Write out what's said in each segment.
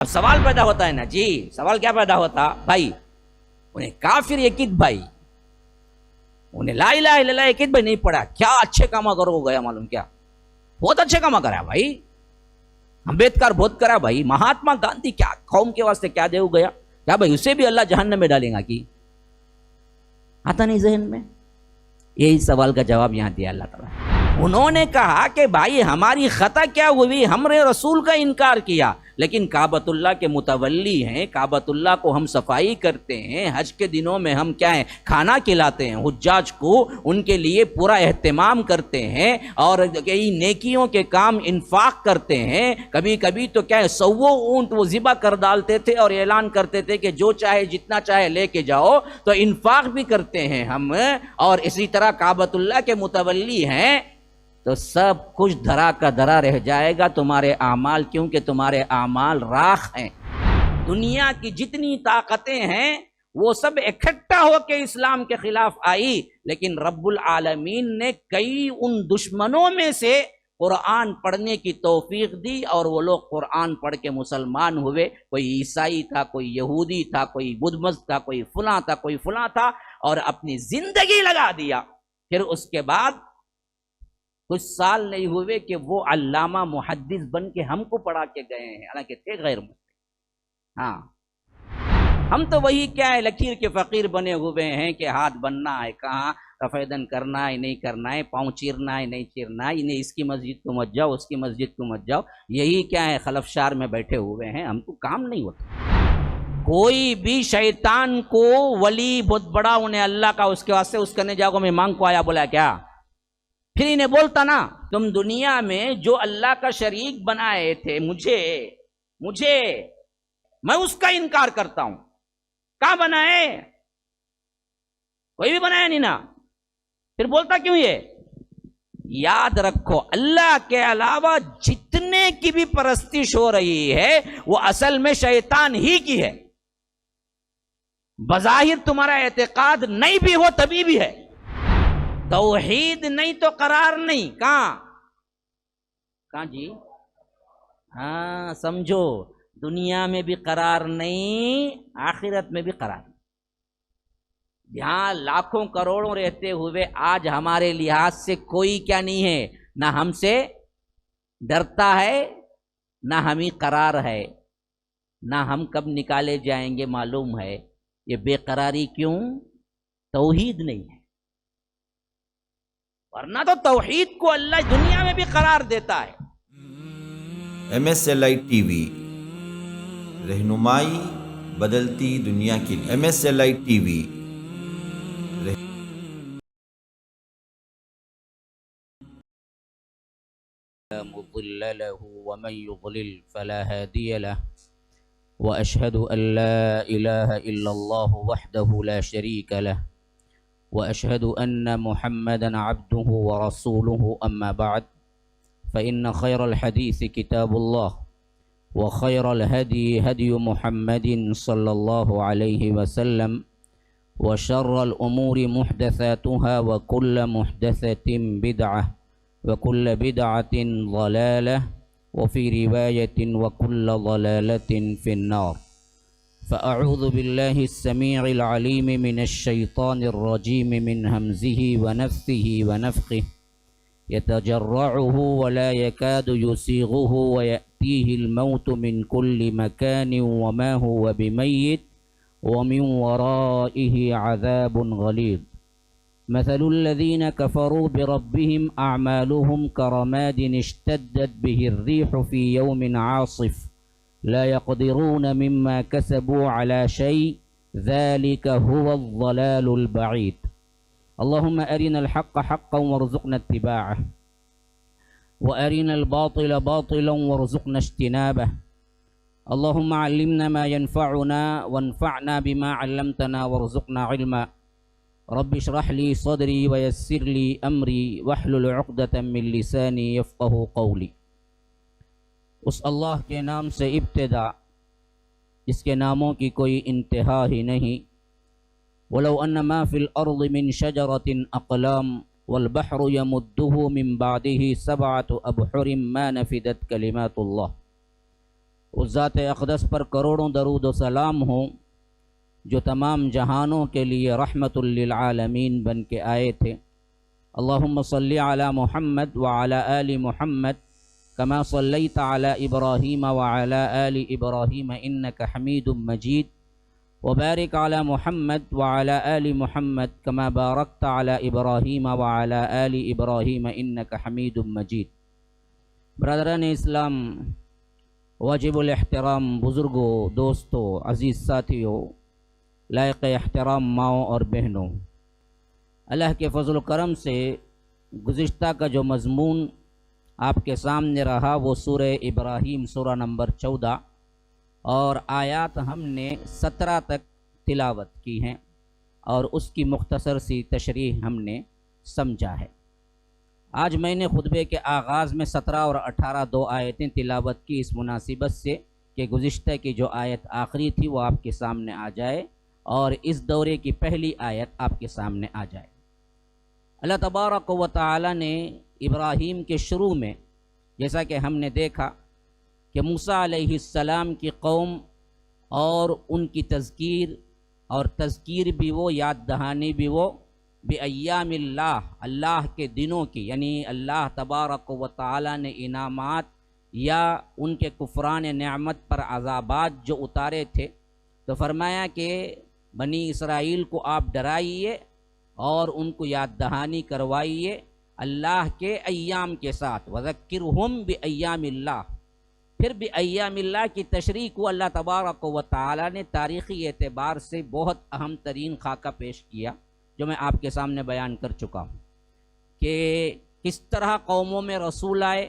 اب سوال پیدا ہوتا ہے نا جی، سوال کیا پیدا ہوتا بھائی، انہیں کافر یقید بھائی، انہیں لا الہ الا اللہ یقید بھائی نہیں پڑھا، کیا اچھے کام کرو گیا معلوم کیا، بہت اچھے کام کرا بھائی، امبیدکر بہت کرا بھائی، مہاتما گاندھی کیا قوم کے واسطے کیا دے گیا، کیا بھائی اسے بھی اللہ جہنم میں ڈالیں گا کی آتا نہیں ذہن میں؟ یہی سوال کا جواب یہاں دیا اللہ تعالیٰ۔ انہوں نے کہا کہ بھائی ہماری خطا کیا ہوئی، ہم نے رسول کا انکار کیا، لیکن کعبۃ اللہ کے متولی ہیں، کعبۃ اللہ کو ہم صفائی کرتے ہیں، حج کے دنوں میں ہم کیا ہیں کھانا کھلاتے ہیں حجاج کو، ان کے لیے پورا اہتمام کرتے ہیں، اور کئی نیکیوں کے کام انفاق کرتے ہیں، کبھی کبھی تو کیا ہے 100 اونٹ وہ ذبح کر ڈالتے تھے اور اعلان کرتے تھے کہ جو چاہے جتنا چاہے لے کے جاؤ، تو انفاق بھی کرتے ہیں ہم، اور اسی طرح کعبۃ اللہ کے متولی ہیں، تو سب کچھ دھرا کا دھرا رہ جائے گا تمہارے اعمال، کیونکہ تمہارے اعمال راکھ ہیں۔ دنیا کی جتنی طاقتیں ہیں وہ سب اکٹھا ہو کے اسلام کے خلاف آئی، لیکن رب العالمین نے کئی ان دشمنوں میں سے قرآن پڑھنے کی توفیق دی، اور وہ لوگ قرآن پڑھ کے مسلمان ہوئے، کوئی عیسائی تھا، کوئی یہودی تھا، کوئی بدھ مت تھا، کوئی فلاں تھا، کوئی فلاں تھا، اور اپنی زندگی لگا دیا۔ پھر اس کے بعد کچھ سال نہیں ہوئے کہ وہ علامہ محدث بن کے ہم کو پڑھا کے گئے ہیں، حالانکہ تھے غیر مسلم۔ ہاں ہم تو وہی کیا ہے لکیر کے فقیر بنے ہوئے ہیں کہ ہاتھ بننا ہے کہاں، رفیدن کرنا ہے نہیں کرنا ہے، پاؤں چیرنا ہے نہیں چیرنا ہے، انہیں اس کی مسجد کو مت جاؤ، اس کی مسجد کو مت جاؤ، یہی کیا ہے خلفشار میں بیٹھے ہوئے ہیں، ہم کو کام نہیں ہوتا۔ کوئی بھی شیطان کو ولی بہت بڑا انہیں اللہ کا اس کے واسطے اس کرنے جاؤ میں مانگ کو آیا بولا کیا، پھر انہیں بولتا نا تم دنیا میں جو اللہ کا شریک بنائے تھے مجھے میں اس کا انکار کرتا ہوں، کہاں بنائے؟ کوئی بھی بنایا نہیں نا، پھر بولتا کیوں یہ؟ یاد رکھو اللہ کے علاوہ جتنے کی بھی پرستش ہو رہی ہے وہ اصل میں شیطان ہی کی ہے، بظاہر تمہارا اعتقاد نہیں بھی ہو تبھی بھی ہے، توحید نہیں تو قرار نہیں، کہاں جی؟ ہاں سمجھو، دنیا میں بھی قرار نہیں، آخرت میں بھی قرار نہیں۔ یہاں لاکھوں کروڑوں رہتے ہوئے آج ہمارے لحاظ سے کوئی کیا نہیں ہے، نہ ہم سے ڈرتا ہے، نہ ہمیں قرار ہے، نہ ہم کب نکالے جائیں گے معلوم ہے۔ یہ بے قراری کیوں؟ توحید نہیں ہے، ورنہ تو توحید کو اللہ دنیا میں بھی قرار دیتا ہے۔ MSLI ٹی وی، رہنمائی بدلتی دنیا کے لیے۔ MSLI ٹی وی لا مضل له ومن يضلل فلا هادي له، وأشهد أن لا إله إلا الله وحده لا شريك له، وأشهد أن محمدا عبده ورسوله، أما بعد فإن خير الحديث كتاب الله، وخير الهدي هدي محمد صلى الله عليه وسلم، وشر الأمور محدثاتها، وكل محدثة بدعة، وكل بدعة ضلالة، وفي رواية وكل ضلالة في النار۔ فأعوذ بالله السميع العليم من الشيطان الرجيم من همزه ونفثه ونفخه، يتجرعه ولا يكاد يسيغه، ويأتيه الموت من كل مكان وما هو بميت، ومن ورائه عذاب غليظ۔ مثل الذين كفروا بربهم أعمالهم كرماد اشتدت به الريح في يوم عاصف، لا يقدرون مما كسبوا على شيء، ذلك هو الضلال البعيد۔ اللهم أرنا الحق حقا وارزقنا اتباعه، وأرنا الباطل باطلا وارزقنا اجتنابه، اللهم علمنا ما ينفعنا وانفعنا بما علمتنا وارزقنا علما، رب اشرح لي صدري ويسر لي أمري واحلل عقدة من لساني يفقه قولي۔ اس اللہ کے نام سے ابتدا جس کے ناموں کی کوئی انتہا ہی نہیں۔ وَلَوْ أَنَّ مَا فِي الْأَرْضِ مِنْ شَجَرَةٍ أَقْلَامٌ وَالْبَحْرُ يَمُدُّهُ مِنْ بَعْدِهِ 7 أَبْحُرٍ مَا نَفِدَتْ كَلِمَاتُ اللَّهِ۔ اس ذات اقدس پر کروڑوں درود و سلام ہوں جو تمام جہانوں کے لیے رحمت للعالمین بن کے آئے تھے۔ اللہم صلی علی محمد وعلی آل محمد کما صلیت علی ابراہیم وعلی آل ابراہیم انک حمید مجید وبارک علی محمد وعلی آل محمد کما بارکت علی ابراہیم وعلی آل ابراہیم انک حمید مجید۔ برادران اسلام، واجب الاحترام بزرگوں، دوستوں، عزیز ساتھیوں، لائق احترام ماؤں اور بہنوں، اللہ کے فضل و کرم سے گزشتہ کا جو مضمون آپ کے سامنے رہا وہ سورہ ابراہیم سورہ نمبر 14 اور آیات ہم نے 17 تک تلاوت کی ہیں اور اس کی مختصر سی تشریح ہم نے سمجھا ہے۔ آج میں نے خطبے کے آغاز میں 17 اور 18 دو آیتیں تلاوت کی اس مناسبت سے کہ گزشتہ کی جو آیت آخری تھی وہ آپ کے سامنے آ جائے اور اس دورے کی پہلی آیت آپ کے سامنے آ جائے۔ اللہ تبارک و تعالی نے ابراہیم کے شروع میں جیسا کہ ہم نے دیکھا کہ موسیٰ علیہ السلام کی قوم اور ان کی تذکیر بھی وہ، یاد دہانی بھی وہ، بِأَيَّامِ اللہ، اللہ کے دنوں کی، یعنی اللہ تبارک و تعالی نے انعامات یا ان کے کفران نعمت پر عذابات جو اتارے تھے تو فرمایا کہ بنی اسرائیل کو آپ ڈرائیے اور ان کو یاد دہانی کروائیے اللہ کے ایام کے ساتھ، وَذَكِّرْهُمْ بِأَيَّامِ اللہ۔ پھر بِأَيَّامِ اللہ کی تشریح کو اللہ تبارک و تعالی نے تاریخی اعتبار سے بہت اہم ترین خاکہ پیش کیا جو میں آپ کے سامنے بیان کر چکا ہوں کہ کس طرح قوموں میں رسول آئے،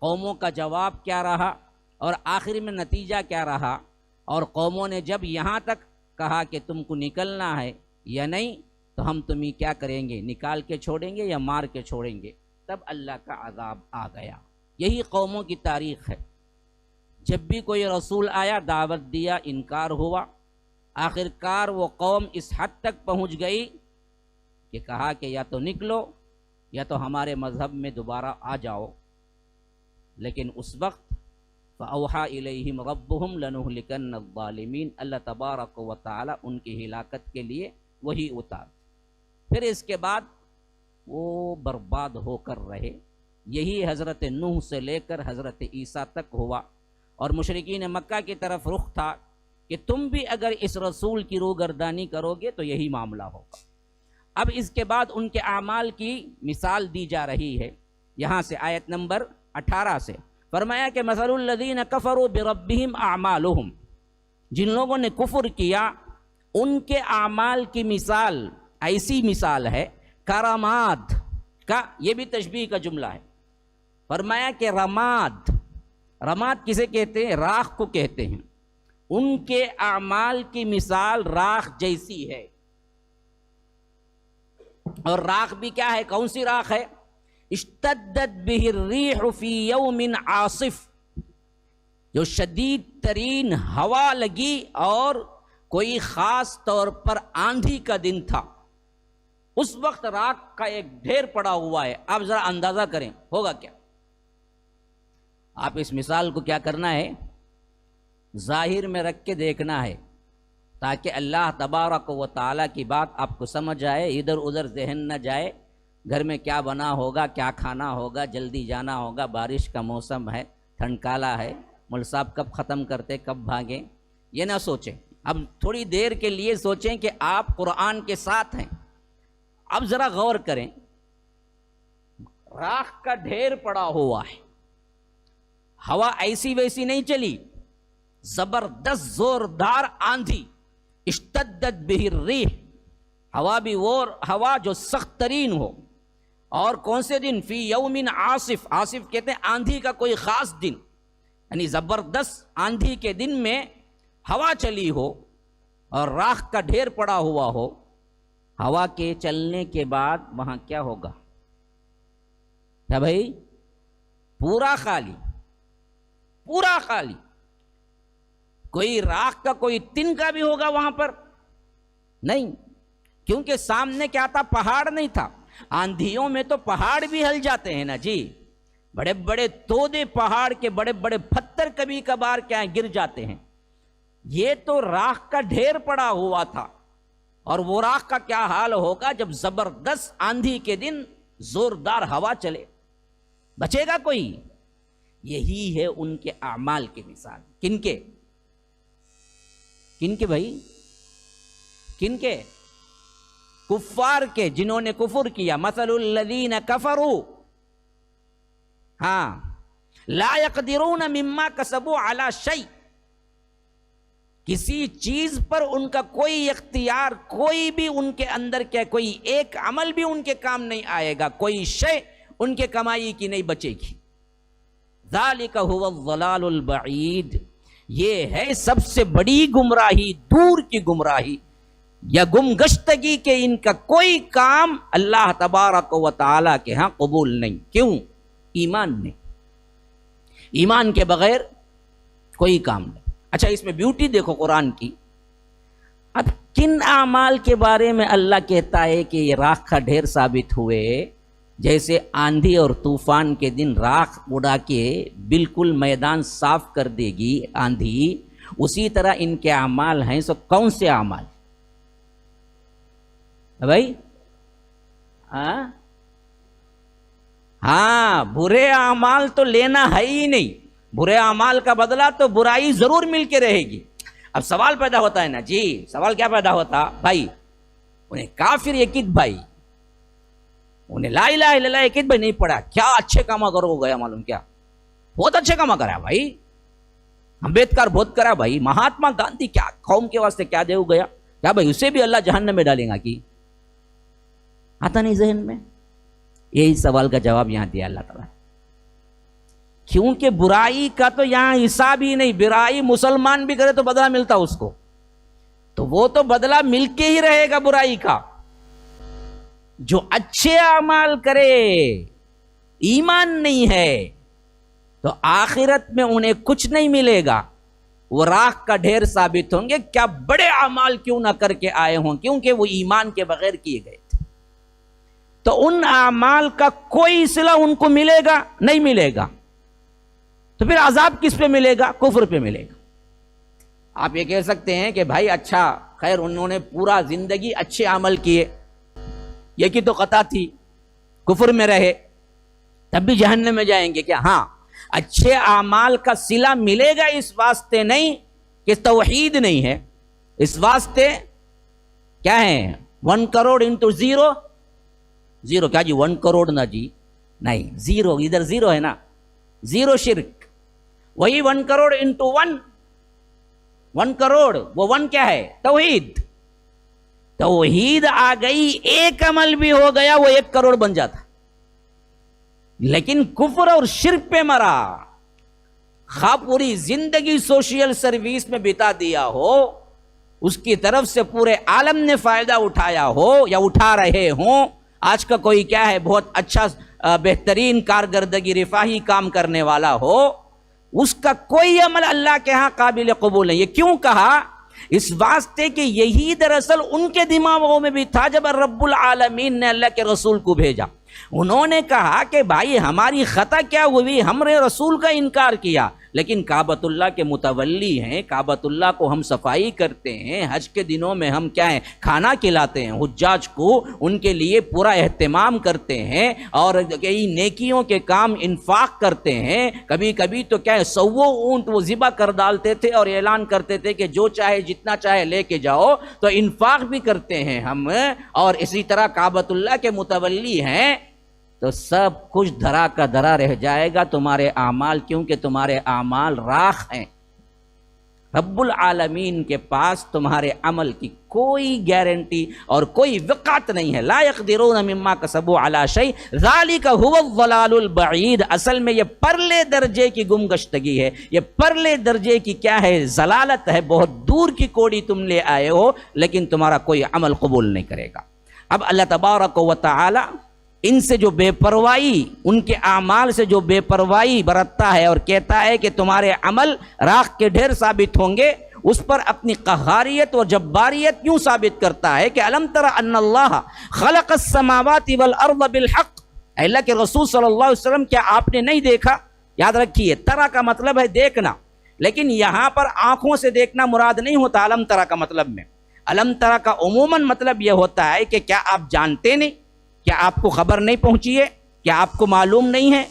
قوموں کا جواب کیا رہا اور آخر میں نتیجہ کیا رہا، اور قوموں نے جب یہاں تک کہا کہ تم کو نکلنا ہے یا نہیں تو ہم تمہیں کیا کریں گے، نکال کے چھوڑیں گے یا مار کے چھوڑیں گے، تب اللہ کا عذاب آ گیا۔ یہی قوموں کی تاریخ ہے، جب بھی کوئی رسول آیا دعوت دیا، انکار ہوا، آخر کار وہ قوم اس حد تک پہنچ گئی کہ کہا کہ یا تو نکلو یا تو ہمارے مذہب میں دوبارہ آ جاؤ، لیکن اس وقت فَأَوْحَىٰ إِلَيْهِمْ رَبُّهُمْ لَنُهْلِكَنَّ الظَّالِمِينَ، اللہ تبارک و تعالی ان کی ہلاکت کے لیے وہی اتار۔ پھر اس کے بعد وہ برباد ہو کر رہے۔ یہی حضرت نوح سے لے کر حضرت عیسیٰ تک ہوا اور مشرکین مکہ کی طرف رخ تھا کہ تم بھی اگر اس رسول کی روگردانی کرو گے تو یہی معاملہ ہوگا۔ اب اس کے بعد ان کے اعمال کی مثال دی جا رہی ہے، یہاں سے آیت نمبر 18 سے فرمایا کہ مثل الذین کفروا بربہم اعمالہم، جن لوگوں نے کفر کیا ان کے اعمال کی مثال ایسی مثال ہے کراماد کا، یہ بھی تشبیہ کا جملہ ہے۔ فرمایا کہ رماد کسے کہتے ہیں؟ راکھ کو کہتے ہیں، ان کے اعمال کی مثال راکھ جیسی ہے۔ اور راکھ بھی کیا ہے؟ کون سی راکھ ہے؟ اشتدت بہ الریح فی یوم عاصف، جو شدید ترین ہوا لگی اور کوئی خاص طور پر آندھی کا دن تھا، اس وقت راکھ کا ایک ڈھیر پڑا ہوا ہے۔ آپ ذرا اندازہ کریں ہوگا کیا۔ آپ اس مثال کو کیا کرنا ہے؟ ظاہر میں رکھ کے دیکھنا ہے تاکہ اللہ تبارک و تعالیٰ کی بات آپ کو سمجھ آئے، ادھر ادھر ذہن نہ جائے، گھر میں کیا بنا ہوگا، کیا کھانا ہوگا، جلدی جانا ہوگا، بارش کا موسم ہے، ٹھنڈ کالا ہے، مول صاحب کب ختم کرتے، کب بھاگیں، یہ نہ سوچیں۔ اب تھوڑی دیر کے لیے سوچیں کہ آپ قرآن کے ساتھ ہیں۔ اب ذرا غور کریں، راکھ کا ڈھیر پڑا ہوا ہے، ہوا ایسی ویسی نہیں چلی، زبردست زوردار آندھی، اشتدت بہ الریح، ہوا بھی وہ ہوا جو سخت ترین ہو، اور کون سے دن؟ فی یوم عاصف، عاصف کہتے ہیں آندھی کا کوئی خاص دن، یعنی زبردست آندھی کے دن میں ہوا چلی ہو اور راکھ کا ڈھیر پڑا ہوا ہو۔ ہوا کے چلنے کے بعد وہاں کیا ہوگا؟ کیا بھائی؟ پورا خالی، پورا خالی، کوئی راکھ کا کوئی تن کا بھی ہوگا وہاں پر؟ نہیں، کیونکہ سامنے کیا تھا؟ پہاڑ نہیں تھا۔ آندھیوں میں تو پہاڑ بھی ہل جاتے ہیں نا جی، بڑے بڑے تودے پہاڑ کے بڑے بڑے پتھر کبھی کبھار کیا گر جاتے ہیں. یہ تو راکھ کا ڈھیر پڑا ہوا تھا. اور وہ راکھ کا کیا حال ہوگا جب زبردست آندھی کے دن زوردار ہوا چلے؟ بچے گا کوئی؟ یہی ہے ان کے اعمال کی مثال. کن کے؟ کن کے بھائی؟ کن کے؟ کفار کے، جنہوں نے کفر کیا. مثل الذین کفروا، ہاں، لا یقدرون مما کسبوا علی شیء. کسی چیز پر ان کا کوئی اختیار، کوئی بھی ان کے اندر کیا، کوئی ایک عمل بھی ان کے کام نہیں آئے گا، کوئی شے ان کے کمائی کی نہیں بچے گی. ذالک هو الضلال البعید، یہ ہے سب سے بڑی گمراہی، دور کی گمراہی یا گمگشتگی کہ ان کا کوئی کام اللہ تبارک و تعالی کے ہاں قبول نہیں. کیوں؟ ایمان نہیں. ایمان کے بغیر کوئی کام نہیں. اچھا، اس میں بیوٹی دیکھو قرآن کی. اب کن اعمال کے بارے میں اللہ کہتا ہے کہ یہ راکھ کا ڈھیر ثابت ہوئے؟ جیسے آندھی اور طوفان کے دن راکھ اڑا کے بالکل میدان صاف کر دے گی آندھی، اسی طرح ان کے اعمال ہیں. سو کون سے اعمال بھائی؟ ہاں، برے اعمال تو لینا ہے ہی نہیں. برے اعمال کا بدلہ تو برائی ضرور مل کے رہے گی. اب سوال پیدا ہوتا ہے نا جی، سوال کیا پیدا ہوتا بھائی؟ انہیں کافر یقید بھائی، انہیں لا الہ الا اللہ یقید بھائی نہیں پڑھا، کیا اچھے کام کرو گیا معلوم کیا؟ بہت اچھے کام کرا بھائی. امبیدکر بہت کرا بھائی. مہاتما گاندھی کیا قوم کے واسطے کیا دے گیا؟ کیا بھائی اسے بھی اللہ جہنم میں ڈالیں گا؟ کی آتا نہیں ذہن میں؟ یہی سوال کا جواب یہاں دیا اللہ تعالیٰ. کیونکہ برائی کا تو یہاں حساب ہی نہیں. برائی مسلمان بھی کرے تو بدلہ ملتا اس کو، تو وہ تو بدلہ مل کے ہی رہے گا برائی کا. جو اچھے اعمال کرے، ایمان نہیں ہے، تو آخرت میں انہیں کچھ نہیں ملے گا. وہ راکھ کا ڈھیر ثابت ہوں گے، کیا بڑے اعمال کیوں نہ کر کے آئے ہوں، کیونکہ وہ ایمان کے بغیر کیے گئے تھے. تو ان اعمال کا کوئی صلہ ان کو ملے گا نہیں ملے گا. تو پھر عذاب کس پہ ملے گا؟ کفر پہ ملے گا. آپ یہ کہہ سکتے ہیں کہ بھائی اچھا خیر انہوں نے پورا زندگی اچھے عمل کیے، یہ کی تو قطع تھی، کفر میں رہے، تب بھی جہنم میں جائیں گے کیا؟ ہاں، اچھے اعمال کا صلہ ملے گا اس واسطے نہیں کہ توحید نہیں ہے. اس واسطے کیا ہے؟ 1 کروڑ انٹو 0 0. کیا جی 1 کروڑ؟ نہ جی نہیں، 0 ادھر 0 ہے نا، 0 شرک. وہی 1 کروڑ انٹو 1 کروڑ، وہ 1 کیا ہے؟ توحید. توحید آ گئی، ایک عمل بھی ہو گیا وہ 1 کروڑ بن جاتا. لیکن کفر اور شرک پہ مرا، خواہ پوری زندگی سوشل سروس میں بتا دیا ہو، اس کی طرف سے پورے عالم نے فائدہ اٹھایا ہو یا اٹھا رہے ہوں. آج کا کوئی کیا ہے بہت اچھا بہترین کارکردگی رفاہی کام کرنے والا ہو، اس کا کوئی عمل اللہ کے ہاں قابل قبول نہیں. یہ کیوں کہا؟ اس واسطے کہ یہی دراصل ان کے دماغوں میں بھی تھا جب رب العالمین نے اللہ کے رسول کو بھیجا. انہوں نے کہا کہ بھائی ہماری خطا کیا ہوئی، ہم نے رسول کا انکار کیا، لیکن کعبۃ اللہ کے متولی ہیں، کعبۃ اللہ کو ہم صفائی کرتے ہیں، حج کے دنوں میں ہم کیا ہیں کھانا کھلاتے ہیں حجاج کو، ان کے لیے پورا اہتمام کرتے ہیں اور کئی نیکیوں کے کام انفاق کرتے ہیں. کبھی کبھی تو کیا ہے 100 اونٹ وہ ذبح کر ڈالتے تھے اور اعلان کرتے تھے کہ جو چاہے جتنا چاہے لے کے جاؤ. تو انفاق بھی کرتے ہیں ہم، اور اسی طرح کعبۃ اللہ کے متولی ہیں. تو سب کچھ دھرا کا دھرا رہ جائے گا تمہارے اعمال، کیونکہ تمہارے اعمال راکھ ہیں. رب العالمین کے پاس تمہارے عمل کی کوئی گارنٹی اور کوئی وقت نہیں ہے. لا یقدرون مما کسبوا علی شیء ذالک هو الضلال البعید. اصل میں یہ پرلے درجے کی گمگشتگی ہے، یہ پرلے درجے کی کیا ہے ضلالت ہے. بہت دور کی کوڑی تم لے آئے ہو، لیکن تمہارا کوئی عمل قبول نہیں کرے گا. اب اللہ تبارک و تعالی ان سے جو بے پروائی، ان کے اعمال سے جو بے پروائی برتتا ہے اور کہتا ہے کہ تمہارے عمل راکھ کے ڈھیر ثابت ہوں گے، اس پر اپنی قہاریت اور جباریت یوں ثابت کرتا ہے کہ الم تر ان اللہ خلق السماوات والارض بالحق. اے اللہ کے رسول صلی اللہ علیہ وسلم کیا آپ نے نہیں دیکھا؟ یاد رکھیے ترا کا مطلب ہے دیکھنا، لیکن یہاں پر آنکھوں سے دیکھنا مراد نہیں ہوتا علم ترا کا مطلب میں۔ علم ترا کا عموماً مطلب یہ ہوتا ہے کہ کیا آپ جانتے نہیں، کیا آپ کو خبر نہیں پہنچی ہے، کیا آپ کو معلوم نہیں ہے؟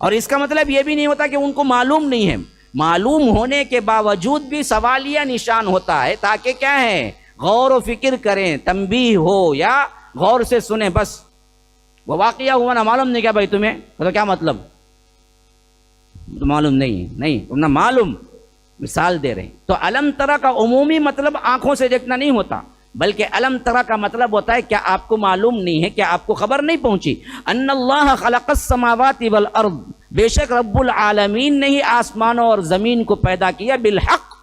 اور اس کا مطلب یہ بھی نہیں ہوتا کہ ان کو معلوم نہیں ہے، معلوم ہونے کے باوجود بھی سوالیہ نشان ہوتا ہے تاکہ کیا ہے غور و فکر کریں، تنبیہ ہو یا غور سے سنیں۔ بس وہ واقعہ ہوا نا معلوم نہیں کیا بھائی تمہیں، تو کیا مطلب معلوم نہیں تم نہ معلوم، مثال دے رہے ہیں۔ تو علم ترا کا عمومی مطلب آنکھوں سے دیکھنا نہیں ہوتا، بلکہ علم ترا کا مطلب ہوتا ہے کیا آپ کو معلوم نہیں ہے، کیا آپ کو خبر نہیں پہنچی؟ ان اللہ خلق السماوات والارض، بے شک رب العالمین نے ہی آسمانوں اور زمین کو پیدا کیا، بالحق،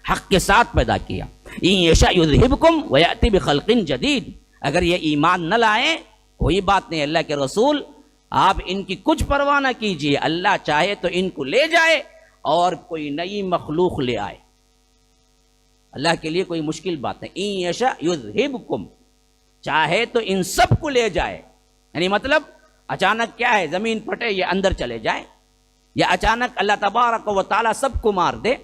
حق کے ساتھ پیدا کیا۔ ان یشاء یذہبکم ویأتی بخلق جدید، اگر یہ ایمان نہ لائیں کوئی بات نہیں، اللہ کے رسول آپ ان کی کچھ پرواہ نہ کیجیے، اللہ چاہے تو ان کو لے جائے اور کوئی نئی مخلوق لے آئے، اللہ کے لیے کوئی مشکل بات نہیں۔ ان یشاء یذہبکم، چاہے تو ان سب کو لے جائے، یعنی مطلب اچانک کیا ہے زمین پھٹے یہ اندر چلے جائیں، یا اچانک اللہ تبارک و تعالیٰ سب کو مار دے۔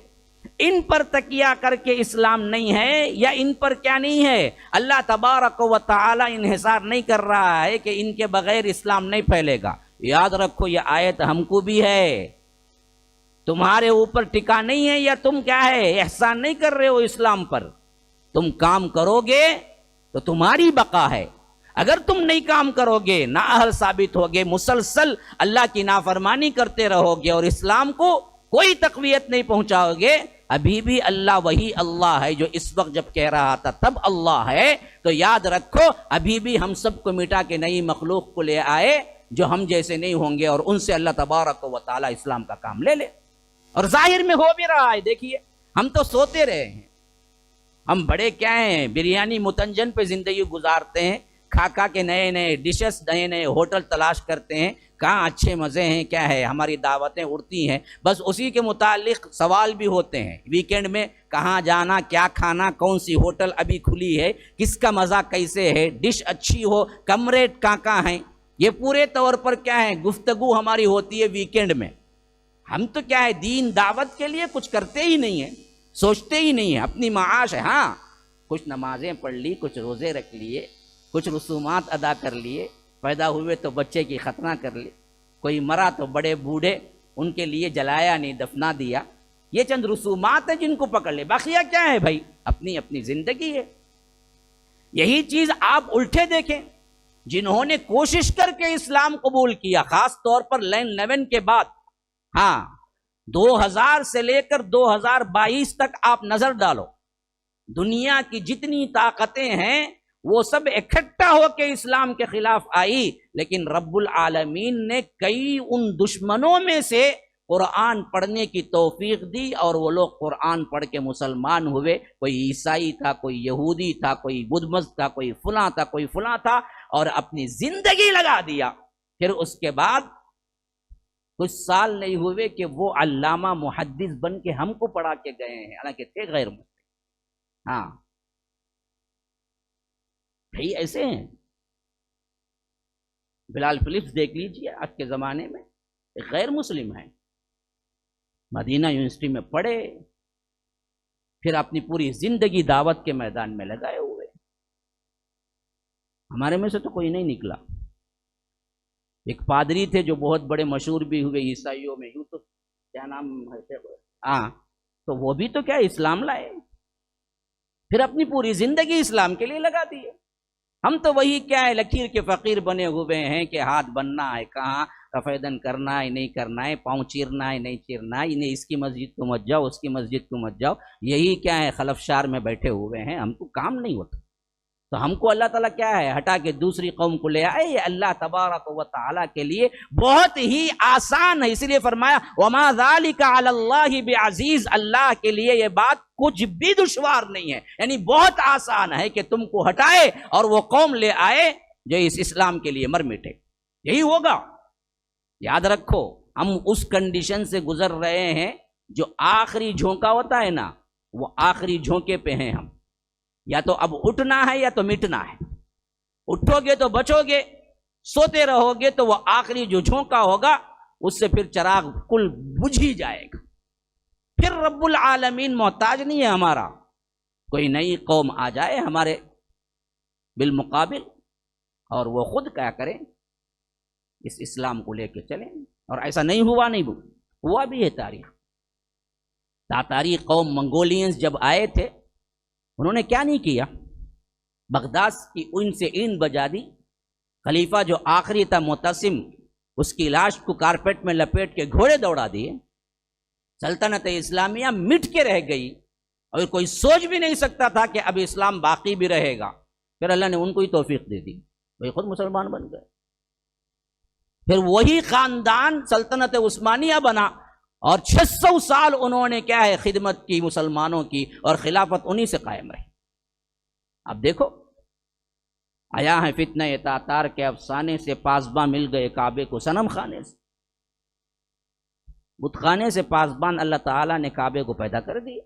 ان پر تکیہ کر کے اسلام نہیں ہے، یا ان پر کیا نہیں ہے، اللہ تبارک و تعالیٰ انحصار نہیں کر رہا ہے کہ ان کے بغیر اسلام نہیں پھیلے گا۔ یاد رکھو یہ آیت ہم کو بھی ہے، تمہارے اوپر ٹکا نہیں ہے، یا تم کیا ہے احسان نہیں کر رہے ہو اسلام پر، تم کام کرو گے تو تمہاری بقا ہے، اگر تم نہیں کام کرو گے نااہل ثابت ہوگے، مسلسل اللہ کی نافرمانی کرتے رہو گے اور اسلام کو کوئی تقویت نہیں پہنچاؤ گے، ابھی بھی اللہ وہی اللہ ہے جو اس وقت جب کہہ رہا تھا تب اللہ ہے، تو یاد رکھو ابھی بھی ہم سب کو مٹا کے نئی مخلوق کو لے آئے جو ہم جیسے نہیں ہوں گے، اور ان سے اللہ تبارک و تعالی اسلام کا کام لے لے۔ اور ظاہر میں ہو بھی رہا ہے، دیکھیے ہم تو سوتے رہے ہیں، ہم بڑے کیا ہیں بریانی متنجن پہ زندگی گزارتے ہیں، کھا کھا کے نئے نئے ڈشز، نئے نئے ہوٹل تلاش کرتے ہیں، کہاں اچھے مزے ہیں، کیا ہے ہماری دعوتیں اڑتی ہیں، بس اسی کے متعلق سوال بھی ہوتے ہیں، ویکینڈ میں کہاں جانا، کیا کھانا، کون سی ہوٹل ابھی کھلی ہے، کس کا مزہ کیسے ہے، ڈش اچھی ہو، کم ریٹ کہاں ہیں، یہ پورے طور پر کیا ہے گفتگو ہماری ہوتی ہے ویکینڈ میں۔ ہم تو کیا ہے دین دعوت کے لیے کچھ کرتے ہی نہیں ہیں، سوچتے ہی نہیں ہیں، اپنی معاش ہے، ہاں کچھ نمازیں پڑھ لی، کچھ روزے رکھ لیے، کچھ رسومات ادا کر لیے، پیدا ہوئے تو بچے کی ختنہ کر لی، کوئی مرا تو بڑے بوڑھے ان کے لیے جلایا نہیں دفنا دیا، یہ چند رسومات ہیں جن کو پکڑ لے، باقیہ کیا ہے بھائی اپنی اپنی زندگی ہے۔ یہی چیز آپ الٹے دیکھیں، جنہوں نے کوشش کر کے اسلام قبول کیا، خاص طور پر 9/11 کے بعد، ہاں 2000 سے لے کر 2022 تک آپ نظر ڈالو، دنیا کی جتنی طاقتیں ہیں وہ سب اکٹھا ہو کے اسلام کے خلاف آئی، لیکن رب العالمین نے کئی ان دشمنوں میں سے قرآن پڑھنے کی توفیق دی، اور وہ لوگ قرآن پڑھ کے مسلمان ہوئے، کوئی عیسائی تھا، کوئی یہودی تھا، کوئی بدھ مت تھا، کوئی فلاں تھا، کوئی فلاں تھا، اور اپنی زندگی لگا دیا۔ پھر اس کے بعد کچھ سال نہیں ہوئے کہ وہ علامہ محدث بن کے ہم کو پڑھا کے گئے ہیں، حالانکہ تھے غیر مسلم۔ ہاں بھائی ایسے ہیں، بلال فلپس دیکھ لیجئے آج کے زمانے میں ایک غیر مسلم ہے، مدینہ یونیورسٹی میں پڑھے، پھر اپنی پوری زندگی دعوت کے میدان میں لگائے ہوئے۔ ہمارے میں سے تو کوئی نہیں نکلا۔ ایک پادری تھے جو بہت بڑے مشہور بھی ہوئے عیسائیوں میں، یوسف کیا نام ہے، ہاں تو وہ بھی تو کیا اسلام لائے، پھر اپنی پوری زندگی اسلام کے لیے لگا دیے۔ ہم تو وہی کیا ہے لکیر کے فقیر بنے ہوئے ہیں کہ ہاتھ بننا ہے کہاں، رفیدن کرنا ہے نہیں کرنا ہے، پاؤں چیرنا ہے نہیں چیرنا ہے، انہیں اس کی مسجد کو مت جاؤ، اس کی مسجد کو مت جاؤ، یہی کیا ہے خلفشار میں بیٹھے ہوئے ہیں، ہم کو کام نہیں ہوتا۔ تو ہم کو اللہ تعالیٰ کیا ہے ہٹا کے دوسری قوم کو لے آئے، یہ اللہ تبارک و تعالیٰ کے لیے بہت ہی آسان ہے، اس لیے فرمایا وَمَا ذَلِكَ عَلَى اللَّهِ بِعَزِيزٍ، اللہ کے لیے یہ بات کچھ بھی دشوار نہیں ہے، یعنی بہت آسان ہے کہ تم کو ہٹائے اور وہ قوم لے آئے جو اس اسلام کے لیے مر مٹے، یہی ہوگا۔ یاد رکھو ہم اس کنڈیشن سے گزر رہے ہیں جو آخری جھونکا ہوتا ہے نا، وہ آخری جھونکے پہ ہیں ہم، یا تو اب اٹھنا ہے یا تو مٹنا ہے، اٹھو گے تو بچو گے، سوتے رہو گے تو وہ آخری جو جھونکا ہوگا اس سے پھر چراغ کل بجھ ہی جائے گا. پھر رب العالمین محتاج نہیں ہے ہمارا. کوئی نئی قوم آ جائے ہمارے بالمقابل اور وہ خود کیا کریں اس اسلام کو لے کے چلیں. اور ایسا نہیں ہوا، نہیں ہوا بھی ہے. تاتاری قوم منگولینز جب آئے تھے انہوں نے کیا نہیں کیا، بغداد کی ان سے این بجا دی. خلیفہ جو آخری تھا معتصم، اس کی لاش کو کارپیٹ میں لپیٹ کے گھوڑے دوڑا دیے. سلطنت اسلامیہ مٹ کے رہ گئی اور کوئی سوچ بھی نہیں سکتا تھا کہ اب اسلام باقی بھی رہے گا. پھر اللہ نے ان کو ہی توفیق دے دی، وہی خود مسلمان بن گئے. پھر وہی خاندان سلطنت عثمانیہ بنا اور 600 سال انہوں نے کیا ہے خدمت کی مسلمانوں کی، اور خلافت انہی سے قائم رہی. اب دیکھو آیا ہے فتنہ تاتار کے افسانے سے پاسباں مل گئے کعبے کو صنم خانے سے. بت خانے سے پاسبان اللہ تعالیٰ نے کعبے کو پیدا کر دیا.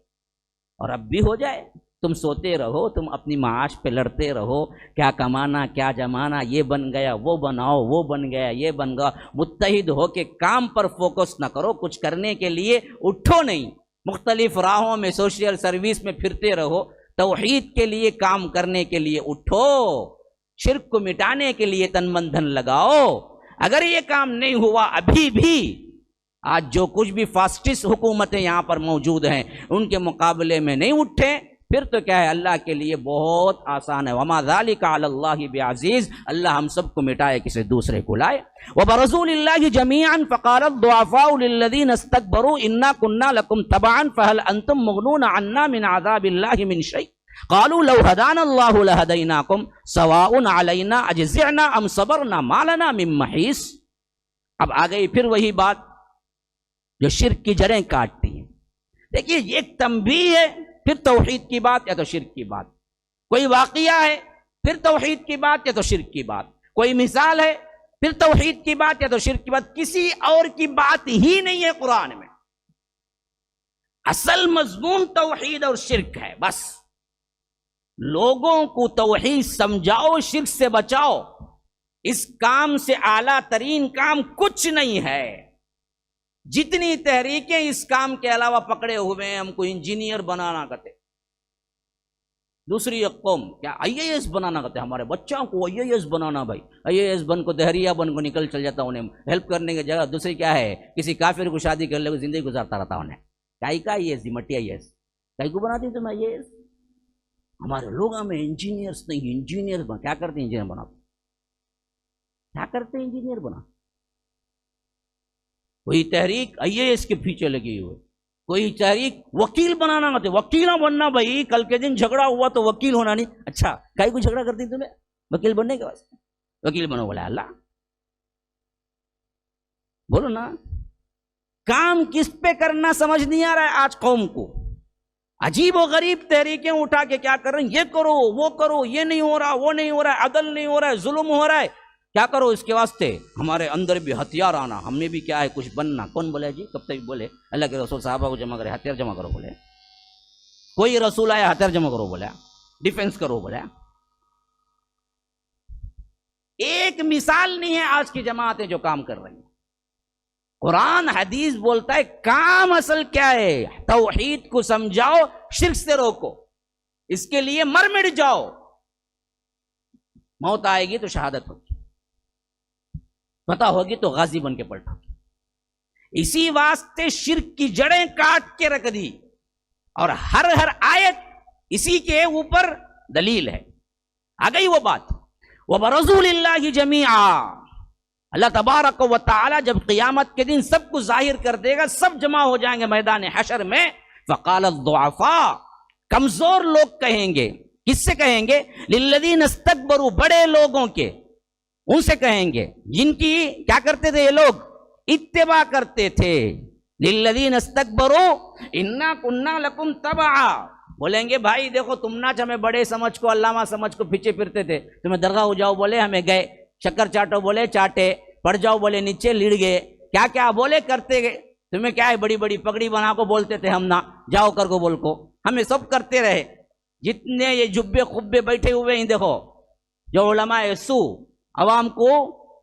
اور اب بھی ہو جائے، تم سوتے رہو، تم اپنی معاش پہ لڑتے رہو، کیا کمانا کیا جمانا، یہ بن گیا وہ بناؤ، وہ بن گیا یہ بن گیا. متحد ہو کے کام پر فوکس نہ کرو. کچھ کرنے کے لیے اٹھو نہیں، مختلف راہوں میں سوشل سروس میں پھرتے رہو. توحید کے لیے کام کرنے کے لیے اٹھو، شرک کو مٹانے کے لیے تن من دھن لگاؤ. اگر یہ کام نہیں ہوا، ابھی بھی آج جو کچھ بھی فاسٹسٹ حکومتیں یہاں پر موجود ہیں ان کے مقابلے میں نہیں اٹھے، پھر تو کیا ہے اللہ کے لیے بہت آسان ہے. وما ذالک علی اللہ بعزیز. اللہ ہم سب کو مٹائے کسی دوسرے کو لائے. وبرزوا للہ جميعا فقال الضعفاء للذین استكبروا انا كنا لكم تبعا فهل انتم مغنون عنا من عذاب اللہ من شیء قالوا لو هدانا اللہ لهدیناکم سواء علینا اجزعنا ام صبرنا ما لنا من محیص. اب آ گئی پھر وہی بات جو شرک کی جڑیں کاٹتی ہیں. دیکھیے ایک تنبیہ ہے، پھر توحید کی بات یا تو شرک کی بات. کوئی واقعہ ہے پھر توحید کی بات یا تو شرک کی بات. کوئی مثال ہے پھر توحید کی بات یا تو شرک کی بات. کسی اور کی بات ہی نہیں ہے قرآن میں. اصل مضمون توحید اور شرک ہے. بس لوگوں کو توحید سمجھاؤ، شرک سے بچاؤ. اس کام سے اعلیٰ ترین کام کچھ نہیں ہے. جتنی تحریکیں اس کام کے علاوہ پکڑے ہوئے ہیں، ہم کو انجینئر بنانا کہتے، دوسری ایک قوم کیا آئی اے ایس بنانا کہتے، ہمارے بچوں کو آئی اے ایس بنانا. بھائی آئی اے ایس بن کو دہریہ بن کو نکل چل جاتا، انہیں ہیلپ کرنے کی جگہ دوسری کیا ہے کسی کافر کو شادی کر لے زندگی گزارتا رہتا. انہیں کائی کا آئی ایس دی مٹی آئی ایس کائی کو بناتی تم آئی ایس. ہمارے لوگ ہمیں انجینئرس نہیں، انجینئر کیا کرتے ہیں، انجینئر بنا کیا کرتے ہیں انجینئر بنا. کوئی تحریک آئی اے ایس کے پیچھے لگی ہوئی، کوئی تحریک وکیل بنانا مت، وکیل نہ بننا. بھائی کل کے دن جھگڑا ہوا تو وکیل ہونا نہیں. اچھا کائی کو جھگڑا کرتی تمہیں وکیل بننے کے واسطے؟ وکیل بنو بولا اللہ. بولو نا، کام کس پہ کرنا سمجھ نہیں آ رہا ہے آج قوم کو. عجیب و غریب تحریکیں اٹھا کے کیا کر رہے ہیں، یہ کرو وہ کرو، یہ نہیں ہو رہا وہ نہیں ہو رہا ہے، عدل نہیں ہو رہا ہے، ظلم ہو رہا ہے. کیا کرو اس کے واسطے ہمارے اندر بھی ہتھیار آنا، ہم نے بھی کیا ہے کچھ بننا. کون بولے جی؟ کب تک بولے اللہ کے رسول صحابہ کو جمع کرے ہتھیار جمع کرو بولے. کوئی رسول آیا ہتھیار جمع کرو بولا، ڈیفنس کرو بولا. ایک مثال نہیں ہے آج کی جماعتیں جو کام کر رہی ہیں. قرآن حدیث بولتا ہے کام اصل کیا ہے، توحید کو سمجھاؤ، شرک سے روکو. اس کے لیے مر مٹ جاؤ. موت آئے گی تو شہادت ہوگی، فتح ہوگی تو غازی بن کے پلٹو گی. اسی واسطے شرک کی جڑیں کاٹ کے رکھ دی، اور ہر آیت اسی کے اوپر دلیل ہے. آ گئی وہ بات. وَبَرَزُوا لِلَّهِ جَمِيعًا. اللہ تبارک و تعالی جب قیامت کے دن سب کو ظاہر کر دے گا، سب جمع ہو جائیں گے میدان حشر میں. فَقَالَ الضُّعَفَاءُ. کمزور لوگ کہیں گے، کس سے کہیں گے؟ لِلَّذِينَ اسْتَكْبَرُوا. بڑے لوگوں کے، ان سے کہیں گے جن کی کیا کرتے تھے یہ لوگ، اتباع کرتے تھے. لِلَّذِينَ اسْتَكْبَرُوا إِنَّا كُنَّا لَكُمْ تَبَعًا. بولیں گے بھائی دیکھو تم نہ ہمیں بڑے سمجھ کو علامہ سمجھ کو پیچھے پھرتے تھے، تمہیں درگاہ ہو جاؤ بولے ہمیں گئے، شکر چاٹو بولے چاٹے، پڑ جاؤ بولے نیچے لیڑ گئے، کیا کیا بولے کرتے گئے. تمہیں کیا ہے بڑی بڑی پگڑی بنا کو بولتے تھے ہم نہ جاؤ کر کو بول کو، ہمیں سب کرتے رہے. جتنے یہ جبے خبے بیٹھے ہوئے ہیں دیکھو، جو علماء سو عوام کو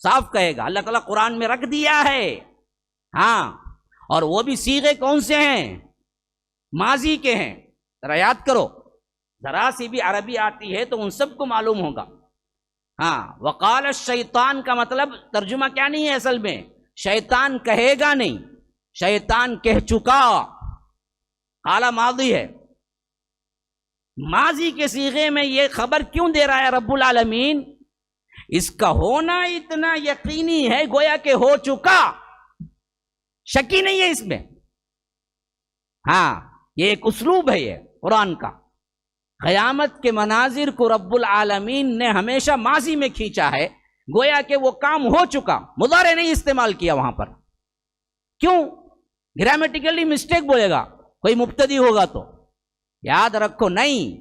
صاف کہے گا. اللہ تعالیٰ قرآن میں رکھ دیا ہے. ہاں، اور وہ بھی صیغے کون سے ہیں؟ ماضی کے ہیں. ذرا یاد کرو، ذرا سی بھی عربی آتی ہے تو ان سب کو معلوم ہوگا. ہاں، وقال الشیطان کا مطلب ترجمہ کیا نہیں ہے اصل میں، شیطان کہے گا نہیں، شیطان کہہ چکا. قال ماضی ہے. ماضی کے صیغے میں یہ خبر کیوں دے رہا ہے رب العالمین؟ اس کا ہونا اتنا یقینی ہے گویا کہ ہو چکا، شکی نہیں ہے اس میں. ہاں، یہ ایک اسلوب ہے یہ قرآن کا. قیامت کے مناظر کو رب العالمین نے ہمیشہ ماضی میں کھینچا ہے، گویا کہ وہ کام ہو چکا. مضارع نہیں استعمال کیا وہاں پر. کیوں؟ گرامیٹیکلی مسٹیک بولے گا کوئی مبتدی ہوگا تو. یاد رکھو نہیں،